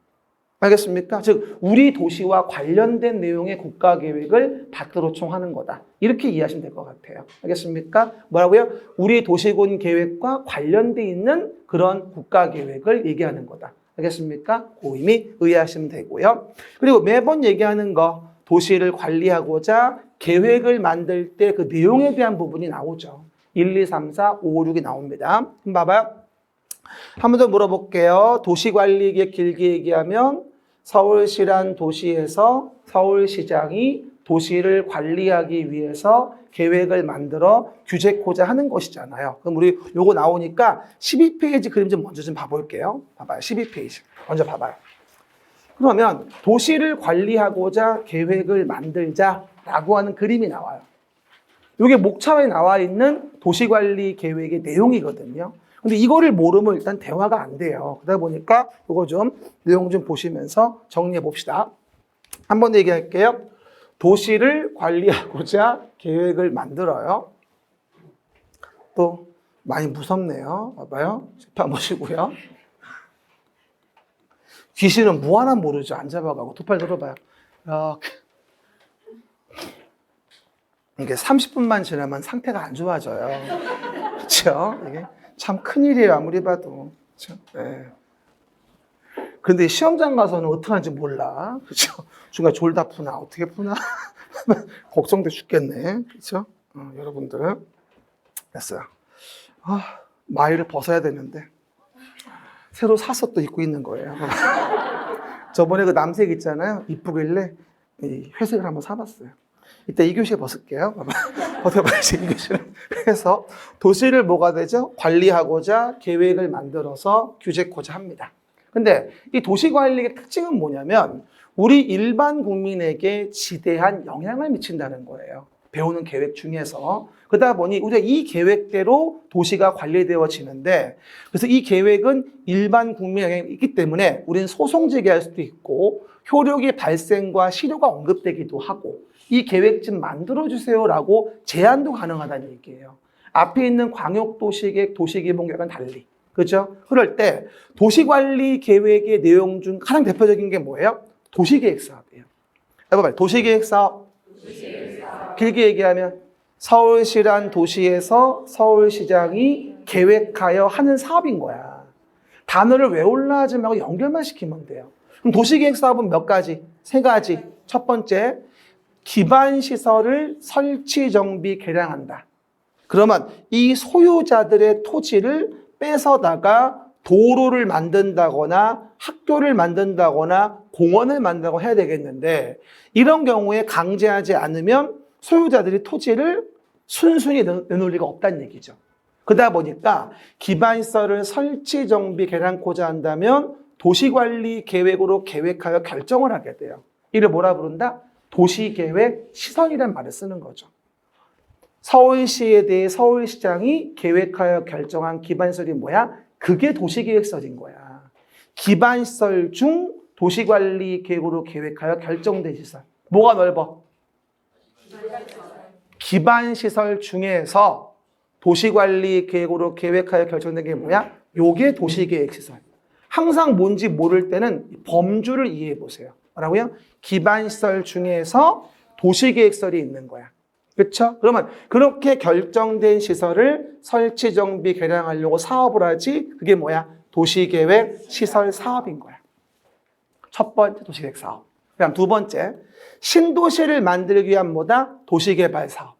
알겠습니까? 즉 우리 도시와 관련된 내용의 국가계획을 받들어 총하는 거다. 이렇게 이해하시면 될 것 같아요. 알겠습니까? 뭐라고요? 우리 도시군 계획과 관련돼 있는 그런 국가계획을 얘기하는 거다. 알겠습니까? 그 의미 이해하시면 되고요. 그리고 매번 얘기하는 거 도시를 관리하고자 계획을 만들 때 그 내용에 대한 부분이 나오죠. 1, 2, 3, 4, 5, 6이 나옵니다. 한번 봐봐요. 한 번 더 물어볼게요. 도시관리계획 길게 얘기하면 서울시란 도시에서 서울시장이 도시를 관리하기 위해서 계획을 만들어 규제코자 하는 것이잖아요. 그럼 우리 요거 나오니까 12페이지 그림 좀 먼저 좀 봐볼게요. 봐봐요. 12페이지. 먼저 봐봐요. 그러면 도시를 관리하고자 계획을 만들자라고 하는 그림이 나와요. 이게 목차에 나와 있는 도시관리 계획의 내용이거든요. 근데 이거를 모르면 일단 대화가 안 돼요. 그러다 보니까 이거 좀 내용 좀 보시면서 정리해 봅시다. 한번 얘기할게요. 도시를 관리하고자 계획을 만들어요. 또 많이 무섭네요. 봐봐요. 짚어 보시고요. 귀신은 뭐 하나 모르죠. 안 잡아가고 두 팔 들어봐요. 이렇게. 이게 30분만 지나면 상태가 안 좋아져요. 그렇죠? 이게 참 큰일이에요. 아무리 봐도. 그렇죠? 네. 근데 시험장 가서는 어떻게 하는지 몰라. 그렇죠? 중간에 졸다 푸나 어떻게 푸나 걱정돼 죽겠네. 그렇죠? 여러분들 됐어요. 마이를 벗어야 되는데 새로 사서 또 입고 있는 거예요. 저번에 그 남색 있잖아요. 이쁘길래 이 회색을 한번 사봤어요. 이따 2교시에 벗을게요. 벗어봐야지 2교시를. 그래서 도시를 뭐가 되죠? 관리하고자 계획을 만들어서 규제코자 합니다. 근데 이 도시관리의 특징은 뭐냐면 우리 일반 국민에게 지대한 영향을 미친다는 거예요. 배우는 계획 중에서. 그러다 보니 우리가 이 계획대로 도시가 관리되어지는데, 그래서 이 계획은 일반 국민에 영향이 있기 때문에 우리는 소송 제기할 수도 있고 효력의 발생과 실효가 언급되기도 하고 이 계획 좀 만들어주세요라고 제안도 가능하다는 얘기예요. 앞에 있는 광역도시계획, 도시개발계획과는 달리. 그렇죠? 그럴 때 도시관리 계획의 내용 중 가장 대표적인 게 뭐예요? 도시계획 사업이에요. 해봐봐요. 도시계획 사업. 길게 얘기하면 서울시란 도시에서 서울시장이 계획하여 하는 사업인 거야. 단어를 외울라 하지 말고 연결만 시키면 돼요. 그럼 도시계획 사업은 몇 가지? 세 가지. 첫 번째, 기반시설을 설치, 정비, 개량한다. 그러면 이 소유자들의 토지를 뺏어다가 도로를 만든다거나 학교를 만든다거나 공원을 만든다고 해야 되겠는데, 이런 경우에 강제하지 않으면 소유자들이 토지를 순순히 내놓을 리가 없다는 얘기죠. 그러다 보니까 기반시설을 설치, 정비, 개량코자 한다면 도시관리 계획으로 계획하여 결정을 하게 돼요. 이를 뭐라 부른다? 도시계획 시설이라는 말을 쓰는 거죠. 서울시에 대해 서울시장이 계획하여 결정한 기반시설이 뭐야? 그게 도시계획설인 거야. 기반시설 중 도시관리 계획으로 계획하여 결정된 시설. 뭐가 넓어? 기반시설 중에서 도시관리 계획으로 계획하여 결정된 게 뭐야? 요게 도시계획시설. 항상 뭔지 모를 때는 범주를 이해해 보세요. 뭐라고요? 기반시설 중에서 도시계획설이 있는 거야. 그렇죠? 그러면 그렇게 결정된 시설을 설치, 정비, 개량하려고 사업을 하지, 그게 뭐야? 도시계획 시설 사업인 거야. 첫 번째 도시계획 사업. 그다음 두 번째, 신도시를 만들기 위한 뭐다? 도시개발 사업.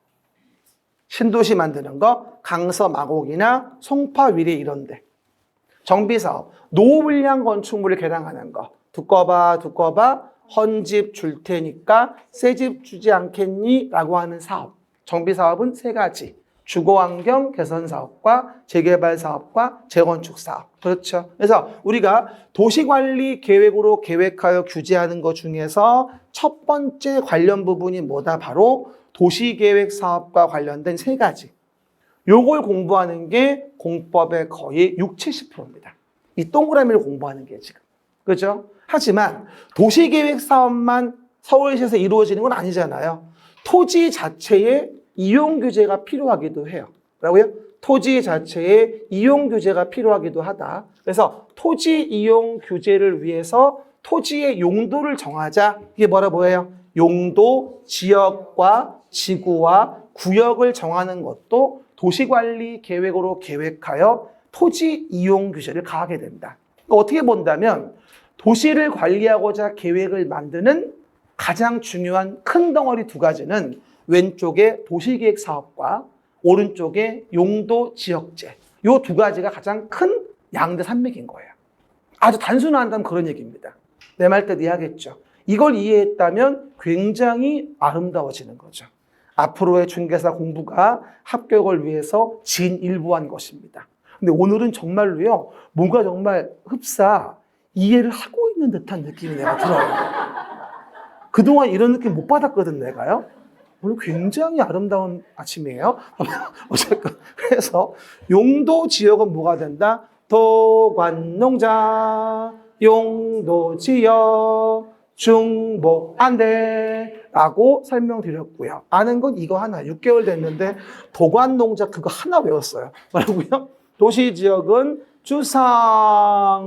신도시 만드는 거, 강서 마곡이나 송파 위례 이런 데. 정비사업, 노후불량 건축물을 개량하는 거. 두꺼봐 헌집 줄 테니까 새 집 주지 않겠니? 라고 하는 사업. 정비사업은 세 가지. 주거환경 개선 사업과 재개발 사업과 재건축 사업. 그렇죠. 그래서 우리가 도시관리 계획으로 계획하여 규제하는 것 중에서 첫 번째 관련 부분이 뭐다? 바로 도시계획 사업과 관련된 세 가지. 요걸 공부하는 게 공법의 거의 60, 70%입니다. 이 동그라미를 공부하는 게 지금. 그렇죠? 하지만 도시계획 사업만 서울시에서 이루어지는 건 아니잖아요. 토지 자체에 이용 규제가 필요하기도 해요. 뭐라고요? 토지 자체에 이용 규제가 필요하기도 하다. 그래서 토지 이용 규제를 위해서 토지의 용도를 정하자. 이게 뭐예요? 용도, 지역과 지구와 구역을 정하는 것도 도시관리 계획으로 계획하여 토지 이용 규제를 가하게 된다. 그러니까 어떻게 본다면 도시를 관리하고자 계획을 만드는 가장 중요한 큰 덩어리 두 가지는 왼쪽에 도시계획 사업과 오른쪽에 용도 지역제. 이 두 가지가 가장 큰 양대 산맥인 거예요. 아주 단순화한다면 그런 얘기입니다. 내 말 뜻 이해하겠죠? 이걸 이해했다면 굉장히 아름다워지는 거죠. 앞으로의 중개사 공부가 합격을 위해서 진일보한 것입니다. 근데 오늘은 정말로요, 뭔가 정말 흡사 이해를 하고 있는 듯한 느낌이 내가 들어요. 그동안 이런 느낌 못 받았거든, 내가요. 오늘 굉장히 아름다운 아침이에요. 어쨌든 그래서 용도 지역은 뭐가 된다? 도관농자, 용도 지역, 중복 안 돼 라고 설명드렸고요. 아는 건 이거 하나. 6개월 됐는데 도관농자 그거 하나 외웠어요. 뭐라고요? 도시지역은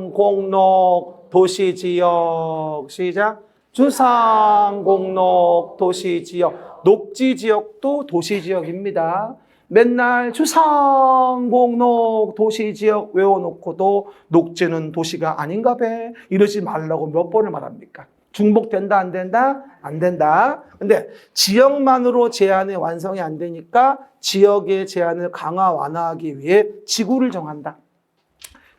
주상공록 도시지역. 시작. 주상공록 도시지역. 녹지지역도 도시지역입니다. 맨날 주상공록 도시지역 외워놓고도 녹지는 도시가 아닌가 배 이러지 말라고 몇 번을 말합니까? 중복된다 안 된다? 안 된다. 근데 지역만으로 제한이 완성이 안 되니까 지역의 제한을 강화 완화하기 위해 지구를 정한다.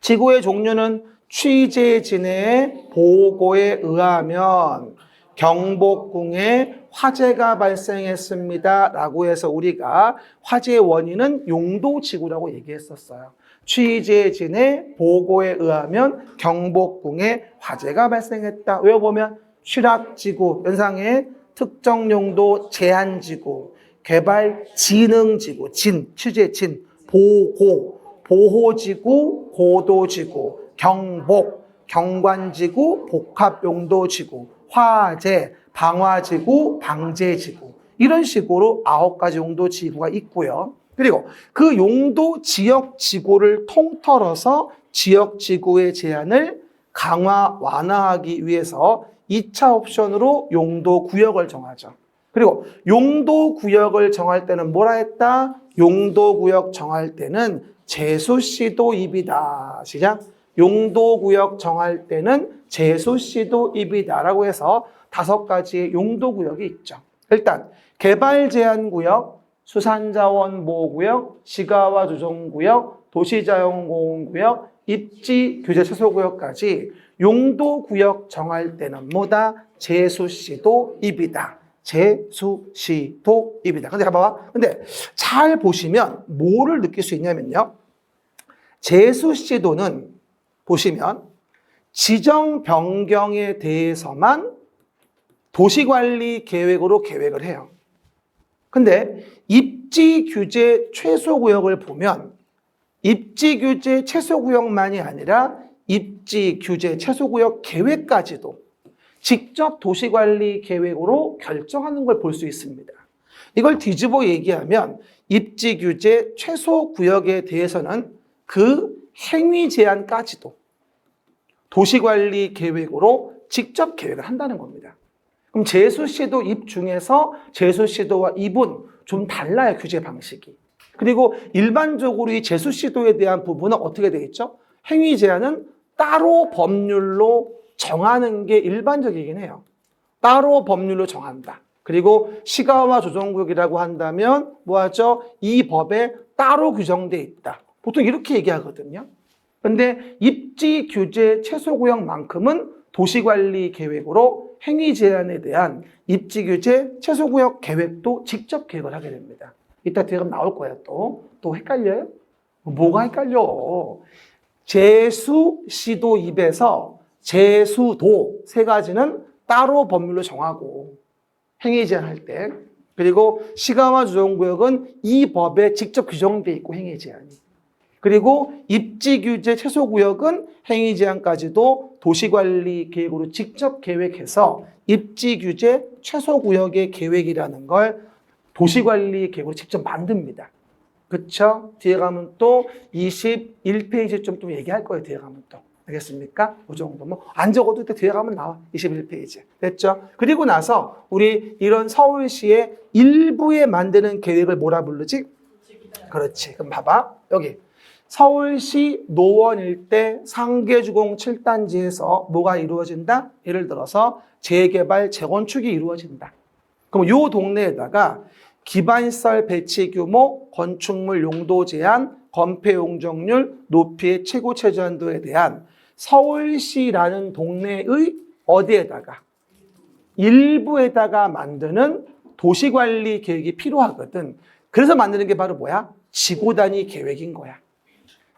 지구의 종류는 취재진의 보고에 의하면 경복궁에 화재가 발생했습니다 라고 해서 우리가 화재의 원인은 용도지구라고 얘기했었어요. 취재진의 보고에 의하면 경복궁에 화재가 발생했다. 외워보면 취락지구, 연상의 특정 용도 제한지구, 개발진흥지구, 취재진, 보호지구, 고도지구, 경복, 경관지구, 복합용도지구, 화재, 방화지구, 방제지구 이런 식으로 9가지 용도 지구가 있고요. 그리고 그 용도 지역 지구를 통틀어서 지역 지구의 제한을 강화 완화하기 위해서 2차 옵션으로 용도 구역을 정하죠. 그리고 용도 구역을 정할 때는 뭐라 했다? 용도 구역 정할 때는 제수시도 입이다. 시작. 용도 구역 정할 때는 제수시도 입이다라고 해서 5가지의 용도 구역이 있죠. 일단 개발 제한 구역, 수산자원 보호구역, 시가와 조정구역, 도시자연공원구역, 입지 규제 최소구역까지 용도구역 정할 때는 뭐다? 제수시도 입이다. 제수시도 입이다. 근데 봐봐. 근데 잘 보시면 뭐를 느낄 수 있냐면요. 제수시도는 보시면 지정 변경에 대해서만 도시관리 계획으로 계획을 해요. 근데 입지 규제 최소구역을 보면 입지 규제 최소구역만이 아니라 입지 규제 최소구역 계획까지도 직접 도시관리 계획으로 결정하는 걸 볼 수 있습니다. 이걸 뒤집어 얘기하면 입지 규제 최소구역에 대해서는 그 행위 제한까지도 도시관리 계획으로 직접 계획을 한다는 겁니다. 그럼 제수시도 입 중에서 제수시도와 입은 좀 달라요, 규제 방식이. 그리고 일반적으로 이 제수시도에 대한 부분은 어떻게 되어 있죠? 행위 제한은 따로 법률로 정하는 게 일반적이긴 해요. 따로 법률로 정한다. 그리고 시가와 조정구역이라고 한다면 뭐하죠? 이 법에 따로 규정되어 있다. 보통 이렇게 얘기하거든요. 그런데 입지 규제 최소구역만큼은 도시관리 계획으로 행위 제한에 대한 입지 규제 최소구역 계획도 직접 계획을 하게 됩니다. 이따 뒤에 나올 거예요. 또 헷갈려요? 뭐가 헷갈려? 제수시도 입에서 제수도 3가지는 따로 법률로 정하고 행위 제한할 때, 그리고 시가와 조정구역은 이 법에 직접 규정되어 있고 행위 제한이, 그리고 입지 규제 최소구역은 행위 제한까지도 도시관리 계획으로 직접 계획해서 입지 규제 최소구역의 계획이라는 걸 도시관리 계획으로 직접 만듭니다. 그쵸? 뒤에 가면 또 21페이지쯤 또 얘기할 거예요. 뒤에 가면 또. 알겠습니까? 그 정도. 뭐 안 적어도 뒤에 가면 나와. 21페이지. 됐죠? 그리고 나서 우리 이런 서울시의 일부에 만드는 계획을 뭐라 부르지? 그렇지. 그럼 봐봐. 여기. 서울시 노원 일대 상계주공 7단지에서 뭐가 이루어진다? 예를 들어서 재개발, 재건축이 이루어진다. 그럼 이 동네에다가 기반시설 배치 규모, 건축물 용도 제한, 건폐 용적률, 높이의 최고 최저한도에 대한 서울시라는 동네의 어디에다가? 일부에다가 만드는 도시관리 계획이 필요하거든. 그래서 만드는 게 바로 뭐야? 지구단위 계획인 거야.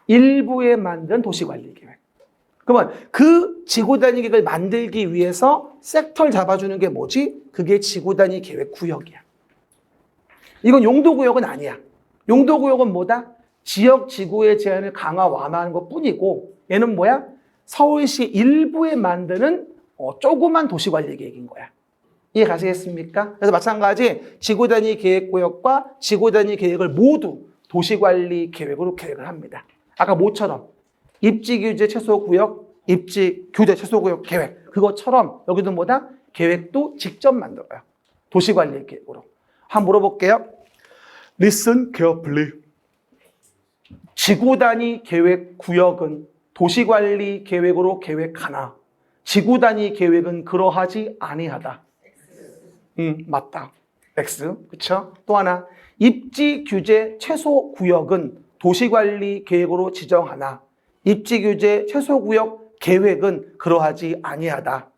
일부에 만든 도시관리 계획. 그러면 그 지구단위 계획을 만들기 위해서 섹터를 잡아주는 게 뭐지? 그게 지구단위 계획 구역이야. 이건 용도구역은 아니야. 용도구역은 뭐다? 지역 지구의 제한을 강화 완화하는 것 뿐이고, 얘는 뭐야? 서울시 일부에 만드는 조그만 도시관리 계획인 거야. 이해 가시겠습니까? 그래서 마찬가지 지구단위 계획구역과 지구단위 계획을 모두 도시관리 계획으로 계획을 합니다. 아까 뭐처럼 입지규제 최소구역, 입지규제 최소구역 계획, 그것처럼 여기도 뭐다? 계획도 직접 만들어요. 도시관리 계획으로. 한번 물어볼게요. Listen carefully. 지구단위 계획 구역은 도시관리 계획으로 계획하나 지구단위 계획은 그러하지 아니하다. 맞다. X. 그쵸? 또 하나. 입지규제 최소구역은 도시관리 계획으로 지정하나 입지규제 최소구역 계획은 그러하지 아니하다.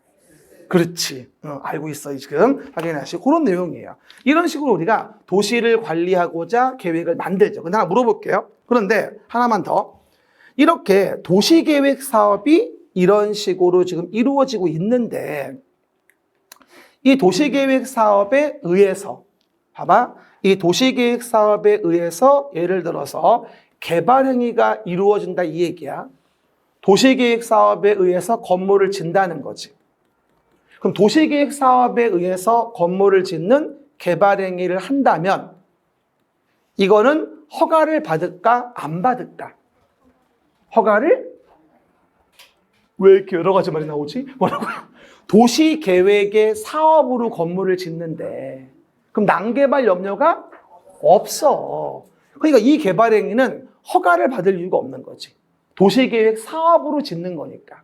그렇지. 알고 있어. 지금 확인하시고 그런 내용이에요. 이런 식으로 우리가 도시를 관리하고자 계획을 만들죠. 근데 하나 물어볼게요. 그런데 하나만 더. 이렇게 도시계획 사업이 이런 식으로 지금 이루어지고 있는데 이 도시계획 사업에 의해서 봐봐. 이 도시계획 사업에 의해서 예를 들어서 개발행위가 이루어진다 이 얘기야. 도시계획 사업에 의해서 건물을 짓는다는 거지. 그럼 도시계획 사업에 의해서 건물을 짓는 개발행위를 한다면 이거는 허가를 받을까 안 받을까? 허가를? 왜 이렇게 여러 가지 말이 나오지? 뭐라고요? 도시계획의 사업으로 건물을 짓는데 그럼 난개발 염려가 없어. 그러니까 이 개발행위는 허가를 받을 이유가 없는 거지. 도시계획 사업으로 짓는 거니까.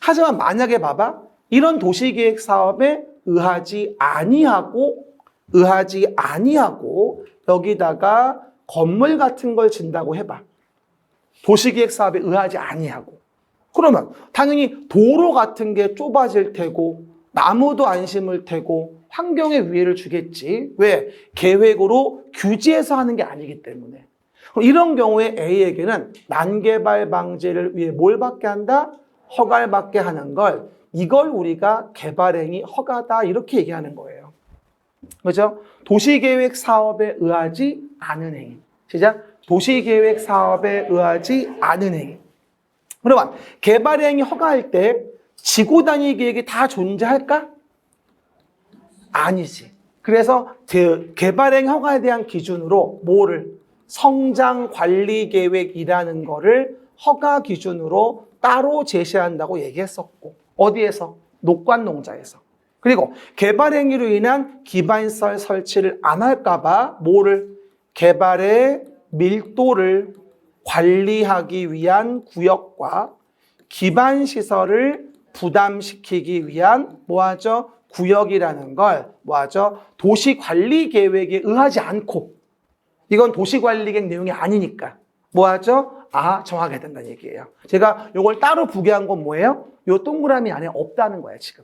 하지만 만약에 봐봐. 이런 도시계획 사업에 의하지 아니하고 여기다가 건물 같은 걸 짓는다고 해봐. 도시계획 사업에 의하지 아니하고. 그러면 당연히 도로 같은 게 좁아질 테고 나무도 안 심을 테고 환경에 위해를 주겠지. 왜? 계획으로 규제해서 하는 게 아니기 때문에. 이런 경우에 A에게는 난개발 방지를 위해 뭘 받게 한다? 허가를 받게 하는 걸 이걸 우리가 개발행위 허가다 이렇게 얘기하는 거예요. 그렇죠? 도시계획 사업에 의하지 않은 행위. 시작. 도시계획 사업에 의하지 않은 행위. 그러면 개발행위 허가할 때 지구 단위 계획이 다 존재할까? 아니지. 그래서 개발행위 허가에 대한 기준으로 뭐를? 성장관리계획이라는 거를 허가 기준으로 따로 제시한다고 얘기했었고 어디에서? 녹관농자에서. 그리고 개발행위로 인한 기반시설 설치를 안 할까 봐 뭐를? 개발의 밀도를 관리하기 위한 구역과 기반시설을 부담시키기 위한 뭐하죠? 구역이라는 걸 뭐하죠? 도시관리계획에 의하지 않고 이건 도시관리계획 내용이 아니니까 뭐하죠? 정하게 된다는 얘기예요. 제가 이걸 따로 부기한 건 뭐예요? 이 동그라미 안에 없다는 거예요, 지금.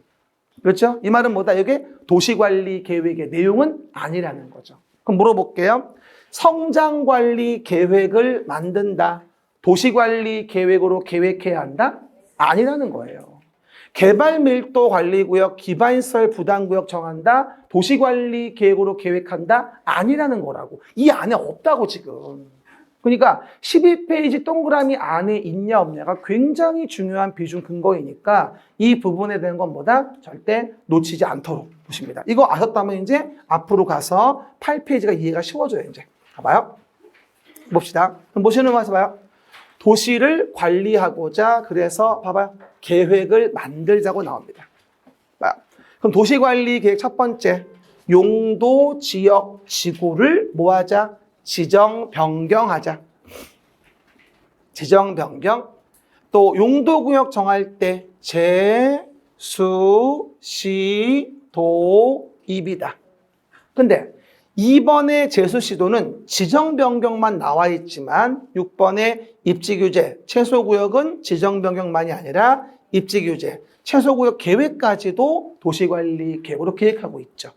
그렇죠? 이 말은 뭐다? 이게 도시관리계획의 내용은 아니라는 거죠. 그럼 물어볼게요. 성장관리 계획을 만든다. 도시관리계획으로 계획해야 한다? 아니라는 거예요. 개발밀도 관리구역, 기반시설 부담구역 정한다? 도시관리계획으로 계획한다? 아니라는 거라고. 이 안에 없다고 지금. 그러니까 12페이지 동그라미 안에 있냐 없냐가 굉장히 중요한 비중 근거이니까 이 부분에 대한 건 뭐다? 절대 놓치지 않도록 보십니다. 이거 아셨다면 이제 앞으로 가서 8페이지가 이해가 쉬워져요. 이제 봐봐요. 봅시다. 그럼 보시는 거 봐요. 도시를 관리하고자 그래서 봐봐요. 계획을 만들자고 나옵니다. 봐요. 그럼 도시관리계획 첫 번째 용도, 지역, 지구를 뭐하자? 지정 변경하자. 지정 변경. 또 용도구역 정할 때 제, 수, 시, 도, 입이다. 근데 2번의 제수시도는 지정 변경만 나와 있지만 6번의 입지규제, 최소구역은 지정 변경만이 아니라 입지규제, 최소구역 계획까지도 도시관리 계획으로 계획하고 있죠.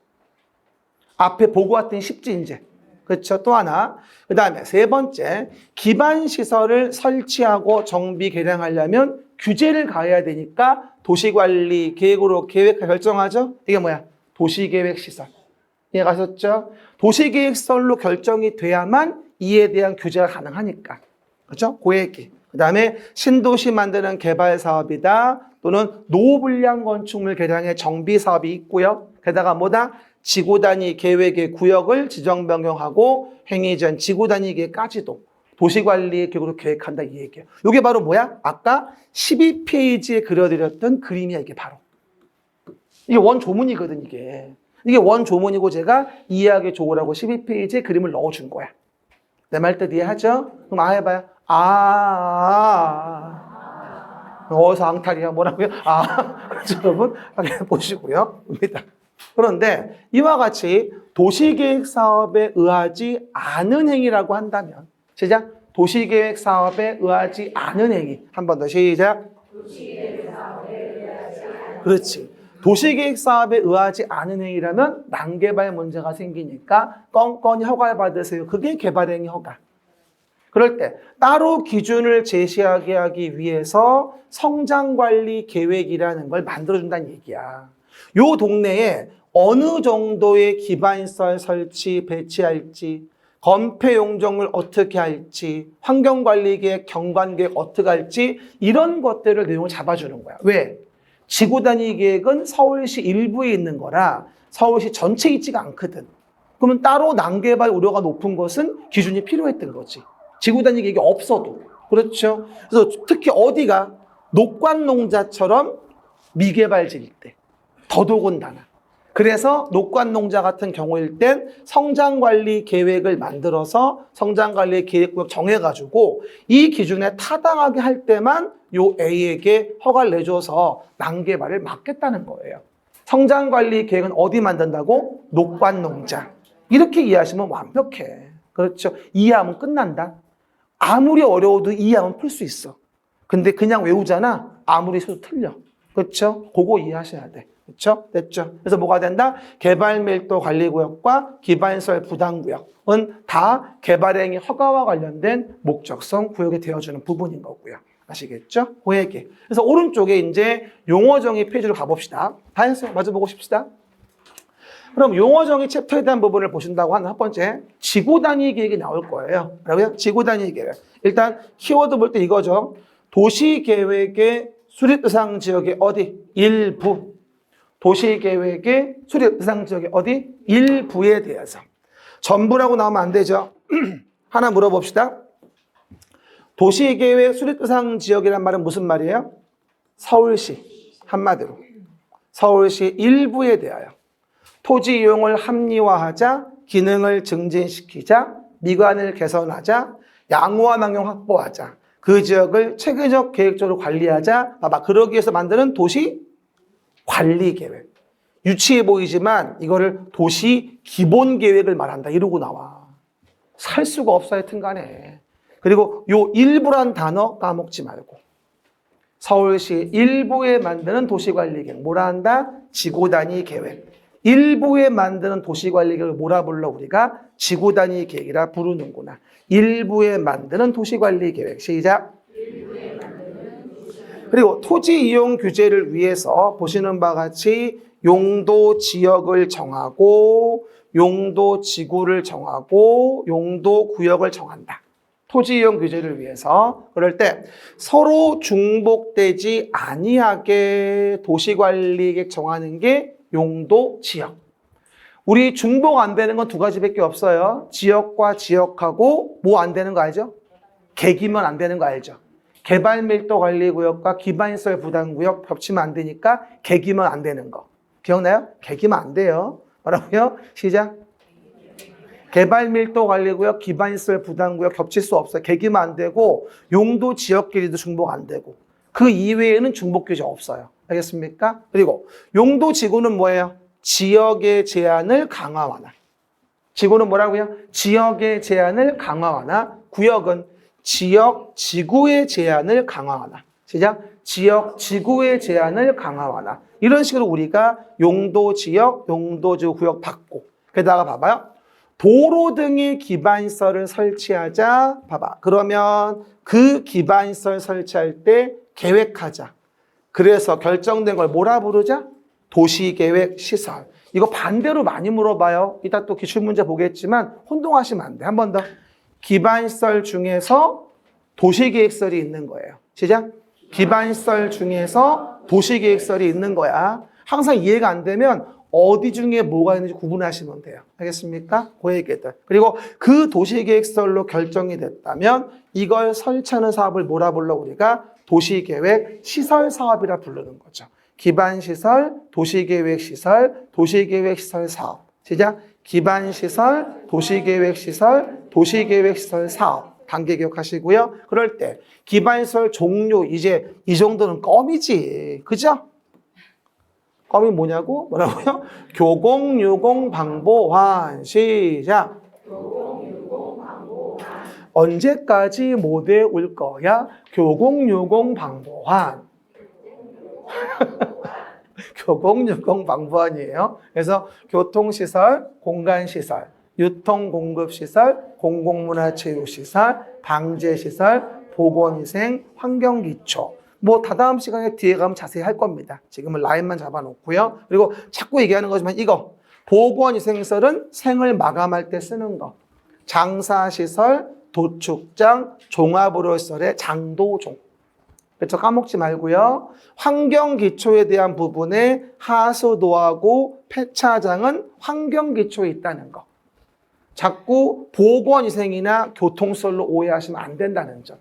앞에 보고 왔더니 쉽지 이제. 그렇죠. 또 하나. 그 다음에 세 번째, 기반시설을 설치하고 정비 개량하려면 규제를 가해야 되니까 도시관리 계획으로 계획 결정하죠. 이게 뭐야? 도시계획시설. 이해가셨죠? 도시계획시설로 결정이 돼야만 이에 대한 규제가 가능하니까. 그렇죠? 그 얘기. 그 다음에 신도시 만드는 개발 사업이다. 또는 노후불량 건축물 개량의 정비 사업이 있고요. 게다가 뭐다? 지구 단위 계획의 구역을 지정 변경하고 행위 전 지구 단위 계획까지도 도시관리 계획으로 계획한다 이 얘기예요. 이게 바로 뭐야? 아까 12페이지에 그려드렸던 그림이야. 이게 바로. 이게 원조문이거든 이게. 이게 원조문이고 제가 이해하기 좋으라고 12페이지에 그림을 넣어준 거야. 내 말 뜻 이해하죠? 그럼 해봐요. 어디서 앙탈이야 뭐라고요? 여러분 확인해 보시고요. 그런데 이와 같이 도시계획 사업에 의하지 않은 행위라고 한다면 시작. 도시계획 사업에 의하지 않은 행위. 한 번 더 시작. 그렇지. 도시계획 사업에 의하지 않은 행위라면 난개발 문제가 생기니까 껌껌이 허가를 받으세요. 그게 개발행위 허가. 그럴 때 따로 기준을 제시하게 하기 위해서 성장관리 계획이라는 걸 만들어준다는 얘기야. 요 동네에 어느 정도의 기반시설 설치, 배치할지, 건폐 용적을 어떻게 할지, 환경관리계획, 경관계획 어떻게 할지 이런 것들을 내용을 잡아주는 거야. 왜? 지구단위 계획은 서울시 일부에 있는 거라 서울시 전체에 있지가 않거든. 그러면 따로 난개발 우려가 높은 것은 기준이 필요했던 거지. 지구단위 계획이 없어도. 그렇죠? 그래서 특히 어디가 녹관농자처럼 미개발지일 때 더더군다나. 그래서 녹관농자 같은 경우일 땐 성장관리 계획을 만들어서 성장관리 계획구역 정해가지고 이 기준에 타당하게 할 때만 요 A에게 허가를 내줘서 난개발을 막겠다는 거예요. 성장관리 계획은 어디 만든다고? 녹관농자. 이렇게 이해하시면 완벽해. 그렇죠? 이해하면 끝난다. 아무리 어려워도 이해하면 풀 수 있어. 근데 그냥 외우잖아. 아무리 써도 틀려. 그렇죠? 그거 이해하셔야 돼. 그렇죠? 됐죠? 그래서 뭐가 된다? 개발밀도관리구역과 기반시설 부담구역은 다 개발행위 허가와 관련된 목적성 구역이 되어주는 부분인 거고요. 아시겠죠? 그 얘기. 그래서 오른쪽에 이제 용어정의 페이지로 가봅시다. 다 했어요? 마저 보고 싶시다. 그럼 용어정의 챕터에 대한 부분을 보신다고 하는 첫 번째, 지구단위 계획이 나올 거예요. 뭐라고요? 지구단위 계획. 일단 키워드 볼 때 이거죠. 도시계획의 수립대상 지역의 어디? 일부. 도시계획의 수립대상 지역의 어디? 일부에 대해서. 전부라고 나오면 안 되죠. 하나 물어봅시다. 도시계획 수립대상 지역이란 말은 무슨 말이에요? 서울시. 한마디로. 서울시 일부에 대하여. 토지 이용을 합리화하자, 기능을 증진시키자, 미관을 개선하자, 양호한 환경 확보하자, 그 지역을 체계적 계획적으로 관리하자. 봐봐, 그러기 위해서 만드는 도시 관리 계획. 유치해 보이지만 이거를 도시 기본 계획을 말한다. 이러고 나와. 살 수가 없어 하여튼 간에. 그리고 요 일부란 단어 까먹지 말고. 서울시 일부에 만드는 도시관리 계획. 뭐라 한다? 지구단위 계획. 일부에 만드는 도시관리 계획을 뭐라 불러? 우리가 지구단위 계획이라 부르는구나. 일부에 만드는 도시관리 계획. 시작. 그리고 토지 이용 규제를 위해서 보시는 바와 같이 용도 지역을 정하고 용도 지구를 정하고 용도 구역을 정한다. 토지 이용 규제를 위해서. 그럴 때 서로 중복되지 아니하게 도시관리 계획 정하는 게 용도 지역. 우리 중복 안 되는 건 두 가지밖에 없어요. 지역과 지역하고 뭐 안 되는 거 알죠? 개기면 안 되는 거 알죠? 개발밀도관리구역과 기반시설 부담구역 겹치면 안 되니까 개기면 안 되는 거. 기억나요? 개기면 안 돼요. 뭐라고요? 시작. 개발밀도관리구역, 기반시설 부담구역 겹칠 수 없어요. 개기면 안 되고 용도 지역끼리도 중복 안 되고 그 이외에는 중복 규제 없어요. 알겠습니까? 그리고 용도 지구는 뭐예요? 지역의 제한을 강화하나. 지구는 뭐라고요? 지역의 제한을 강화하나. 구역은 지역 지구의 제한을 강화하나. 시작. 지역 지구의 제한을 강화하나. 이런 식으로 우리가 용도 지역, 용도 지구 구역 받고. 게다가 봐봐요. 도로 등의 기반시설을 설치하자. 봐봐. 그러면 그 기반시설 설치할 때 계획하자. 그래서 결정된 걸 뭐라 부르자? 도시계획 시설. 이거 반대로 많이 물어봐요. 이따 또 기출문제 보겠지만 혼동하시면 안 돼. 한 번 더. 기반시설 중에서 도시계획설이 있는 거예요. 시작. 기반시설 중에서 도시계획설이 있는 거야. 항상 이해가 안 되면 어디 중에 뭐가 있는지 구분하시면 돼요. 알겠습니까? 그 얘기들. 그리고 그 도시계획설로 결정이 됐다면 이걸 설치하는 사업을 뭐라 불러? 우리가 도시계획 시설 사업이라 부르는 거죠. 기반시설, 도시계획시설, 도시계획시설 사업. 시작. 기반시설, 도시계획시설, 도시계획시설 사업. 단계 기억하시고요. 그럴 때 기반시설 종류 이제 이 정도는 껌이지. 그죠? 껌이 뭐냐고? 뭐라고요? 교공, 유공, 방보환. 시작. 언제까지 못 외울 거야? 교공, 유공, 방보환. 교공, 유공, 방보환이에요. 그래서 교통시설, 공간시설, 유통공급시설, 공공문화체육시설, 방제시설, 보건위생, 환경기초. 뭐 다다음 시간에 뒤에 가면 자세히 할 겁니다. 지금은 라인만 잡아놓고요. 그리고 자꾸 얘기하는 거지만 이거 보건위생시설은 생을 마감할 때 쓰는 거. 장사시설, 도축장, 종합의료시설의 장도종. 그렇죠? 까먹지 말고요. 환경기초에 대한 부분에 하수도하고 폐차장은 환경기초에 있다는 거. 자꾸 보건위생이나 교통시설로 오해하시면 안 된다는 점.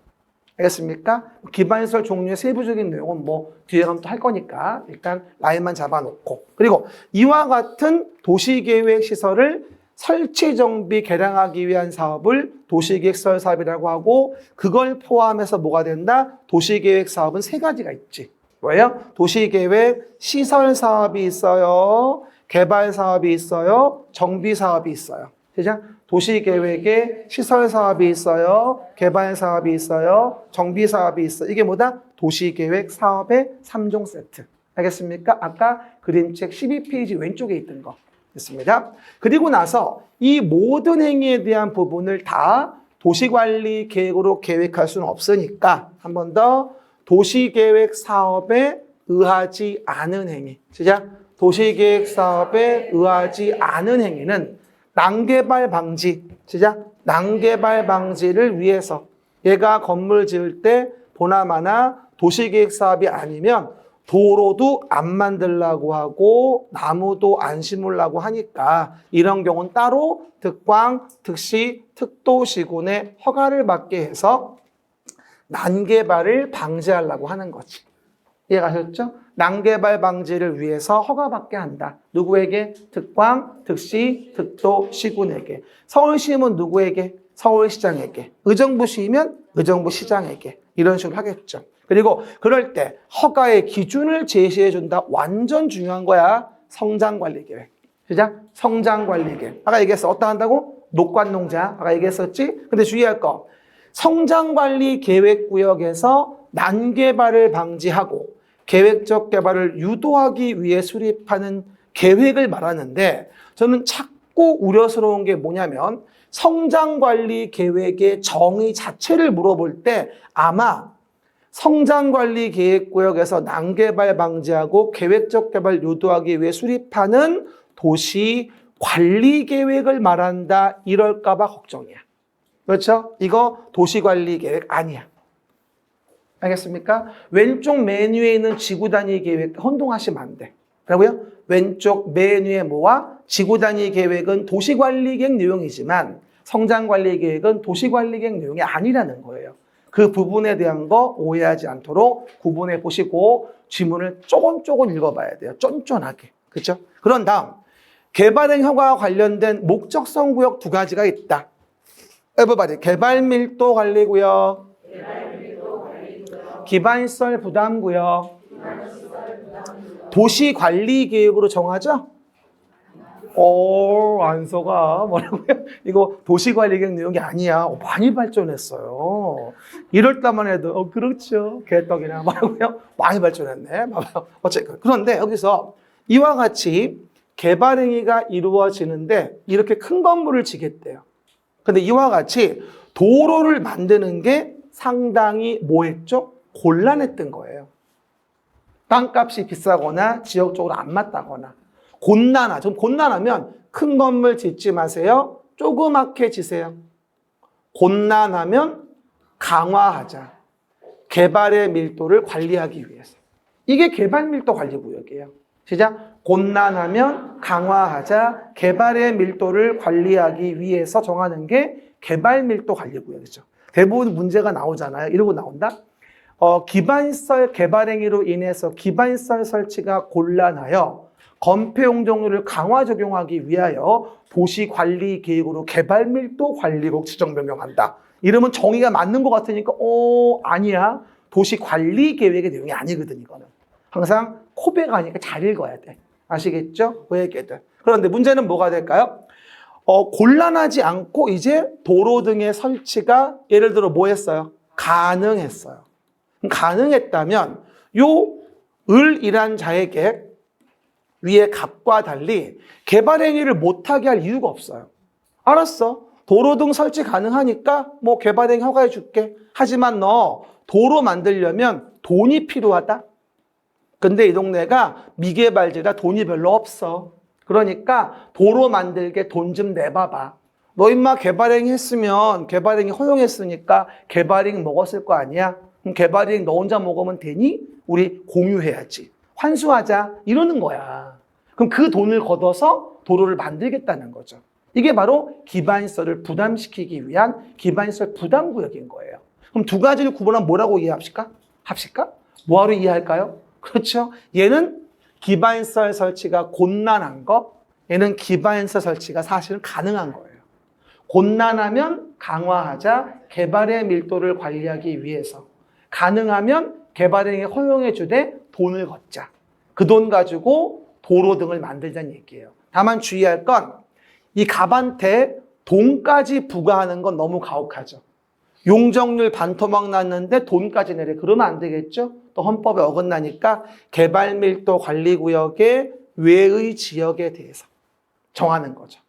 알겠습니까? 기반시설 종류의 세부적인 내용은 뭐 뒤에 가면 또 할 거니까 일단 라인만 잡아놓고. 그리고 이와 같은 도시계획시설을 설치, 정비, 개량하기 위한 사업을 도시계획시설 사업이라고 하고 그걸 포함해서 뭐가 된다? 도시계획 사업은 세 가지가 있지. 뭐예요? 도시계획 시설 사업이 있어요. 개발 사업이 있어요. 정비 사업이 있어요. 그죠? 도시계획에 시설 사업이 있어요. 개발 사업이 있어요. 정비 사업이 있어요. 이게 뭐다? 도시계획 사업의 3종 세트. 알겠습니까? 아까 그림책 12페이지 왼쪽에 있던 거. 됐습니다. 그리고 나서 이 모든 행위에 대한 부분을 다 도시관리 계획으로 계획할 수는 없으니까 한 번 더 도시계획 사업에 의하지 않은 행위. 시작. 도시계획 사업에 의하지 않은 행위는 난개발 방지. 시작. 난개발 방지를 위해서 얘가 건물 지을 때 보나마나 도시계획 사업이 아니면 도로도 안 만들려고 하고 나무도 안 심으려고 하니까 이런 경우는 따로 특광, 특시, 특도시군의 허가를 받게 해서 난개발을 방지하려고 하는 거지. 이해가셨죠? 난개발 방지를 위해서 허가받게 한다. 누구에게? 특광, 특시, 특도, 시군에게. 서울시면 누구에게? 서울시장에게. 의정부시면 의정부시장에게. 이런 식으로 하겠죠. 그리고 그럴 때 허가의 기준을 제시해 준다. 완전 중요한 거야. 성장관리계획. 시작. 성장관리계획. 아까 얘기했어. 어디다 한다고? 녹관농장. 아까 얘기했었지? 근데 주의할 거. 성장관리계획구역에서 난개발을 방지하고 계획적 개발을 유도하기 위해 수립하는 계획을 말하는데 저는 자꾸 우려스러운 게 뭐냐면 성장관리계획의 정의 자체를 물어볼 때 아마 성장관리계획구역에서 난개발 방지하고 계획적 개발 유도하기 위해 수립하는 도시관리계획을 말한다 이럴까 봐 걱정이야. 그렇죠? 이거 도시관리계획 아니야. 알겠습니까? 왼쪽 메뉴에 있는 지구단위 계획 혼동하시면 안 돼. 뭐라고요? 왼쪽 메뉴에 뭐와? 지구단위 계획은 도시관리계획 내용이지만 성장관리계획은 도시관리계획 내용이 아니라는 거예요. 그 부분에 대한 거 오해하지 않도록 구분해 보시고 지문을 조금 읽어봐야 돼요. 쫀쫀하게. 그렇죠? 그런 다음 개발행 허가와 관련된 목적성 구역 두 가지가 있다. everybody. 개발밀도 관리구역, 기반시설 부담구역, 도시관리계획으로 정하죠? 안서가 뭐라고요? 이거 도시관리계획 내용이 아니야. 많이 발전했어요. 이럴 때만 해도 그렇죠. 개떡이나 뭐라고요? 많이 발전했네. 어쨌든 그런데 여기서 이와 같이 개발행위가 이루어지는데 이렇게 큰 건물을 지겠대요. 근데 이와 같이 도로를 만드는 게 상당히 뭐했죠? 곤란했던 거예요. 땅값이 비싸거나 지역적으로 안 맞다거나 곤란하. 좀 곤란하면 큰 건물 짓지 마세요. 조그맣게 지세요. 곤란하면 강화하자. 개발의 밀도를 관리하기 위해서. 이게 개발밀도 관리구역이에요. 시작. 곤란하면 강화하자. 개발의 밀도를 관리하기 위해서 정하는 게 개발밀도 관리구역이죠. 대부분 문제가 나오잖아요. 이러고 나온다. 기반시설 개발행위로 인해서 기반시설 설치가 곤란하여 건폐용적률을 강화 적용하기 위하여 도시관리계획으로 개발밀도 관리국 지정 변경한다. 이러면 정의가 맞는 것 같으니까 아니야. 도시관리계획의 내용이 아니거든 이거는. 항상 코베가 아니니까 잘 읽어야 돼. 아시겠죠? 그 얘기들. 그런데 문제는 뭐가 될까요? 곤란하지 않고 이제 도로 등의 설치가 예를 들어 뭐 했어요? 가능했어요. 가능했다면 요 을이란 자에게 위의 값과 달리 개발 행위를 못하게 할 이유가 없어요. 알았어. 도로 등 설치 가능하니까 뭐 개발행 허가해 줄게. 하지만 너 도로 만들려면 돈이 필요하다. 근데 이 동네가 미개발지라 돈이 별로 없어. 그러니까 도로 만들게 돈 좀 내봐봐. 너 임마 개발행 했으면 개발행이 허용했으니까 개발행 먹었을 거 아니야? 그럼 개발행 너 혼자 먹으면 되니? 우리 공유해야지. 환수하자. 이러는 거야. 그럼 그 돈을 걷어서 도로를 만들겠다는 거죠. 이게 바로 기반시설을 부담시키기 위한 기반시설 부담구역인 거예요. 그럼 두 가지를 구분하면 뭐라고 이해합시까? 뭐하러 이해할까요? 그렇죠. 얘는 기반시설 설치가 곤란한 거, 얘는 기반시설 설치가 사실은 가능한 거예요. 곤란하면 강화하자, 개발의 밀도를 관리하기 위해서. 가능하면 개발행위 허용해 주되 돈을 걷자. 그 돈 가지고 도로 등을 만들자는 얘기예요. 다만 주의할 건 이 갑한테 돈까지 부과하는 건 너무 가혹하죠. 용적률 반토막 났는데 돈까지 내래. 그러면 안 되겠죠? 또 헌법에 어긋나니까 개발밀도 관리구역의 외의 지역에 대해서 정하는 거죠.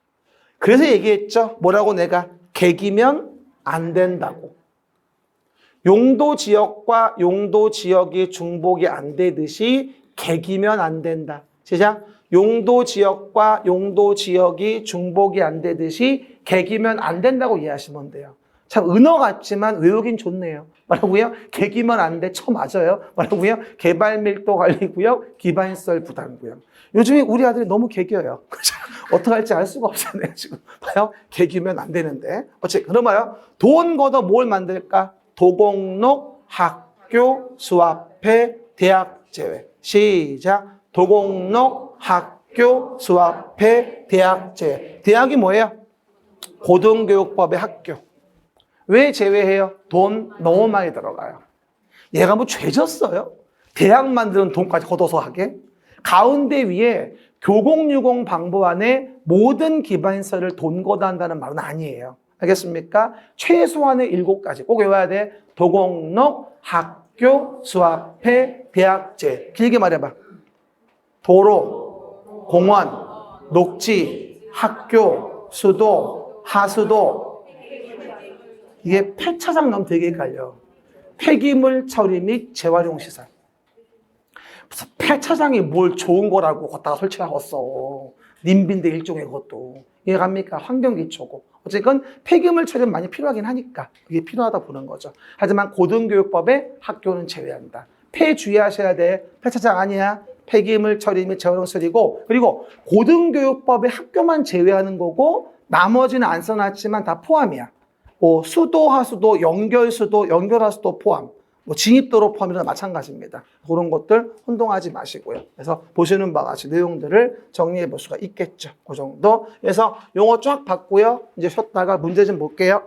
그래서 얘기했죠. 뭐라고 내가 개기면 안 된다고. 용도 지역과 용도 지역이 중복이 안 되듯이 개기면 안 된다. 시작. 용도 지역과 용도 지역이 중복이 안 되듯이 개기면 안 된다고 이해하시면 돼요. 참 은어 같지만 외우긴 좋네요. 뭐라고요? 개기면 안 돼. 맞아요. 뭐라고요? 개발밀도관리구역, 기반시설 부담구역. 요즘에 우리 아들이 너무 개겨요. 어떻게 할지 알 수가 없잖아요. 지금 봐요. 개기면 안 되는데. 그러면요. 돈 걷어 뭘 만들까? 도곡록, 학교, 수합회, 대학 제외. 시작. 도곡록, 학교, 수합회, 대학 제외. 대학이 뭐예요? 고등교육법의 학교. 왜 제외해요? 돈 너무 많이 들어가요. 얘가 뭐 죄졌어요? 대학 만드는 돈까지 걷어서 하게? 가운데 위에 교공유공 방법안에 모든 기반시설을 돈 걷어 한다는 말은 아니에요. 알겠습니까? 최소한의 7가지 꼭 외워야 돼. 도곡록, 학교, 수합회, 대학제. 길게 말해봐. 도로, 공원, 녹지, 학교, 수도, 하수도. 이게 폐차장 넘으면 되게 헷갈려. 폐기물 처리 및 재활용 시설. 무슨 폐차장이 뭘 좋은 거라고 걷다가 설치하겠어. 님빈데 일종의 그것도. 이해갑니까? 환경기초고. 어쨌든 폐기물 처리는 많이 필요하긴 하니까 그게 필요하다 보는 거죠. 하지만 고등교육법에 학교는 제외한다. 폐 주의하셔야 돼. 폐차장 아니야. 폐기물 처리 및 재활용 시설이고, 그리고 고등교육법에 학교만 제외하는 거고 나머지는 안 써놨지만 다 포함이야. 뭐 수도, 하수도, 연결수도, 연결하수도 포함. 뭐 진입도로 포함이나 마찬가지입니다. 그런 것들 혼동하지 마시고요. 그래서 보시는 바와 같이 내용들을 정리해 볼 수가 있겠죠. 그 정도. 그래서 용어 쫙 봤고요. 이제 쉬었다가 문제 좀 볼게요.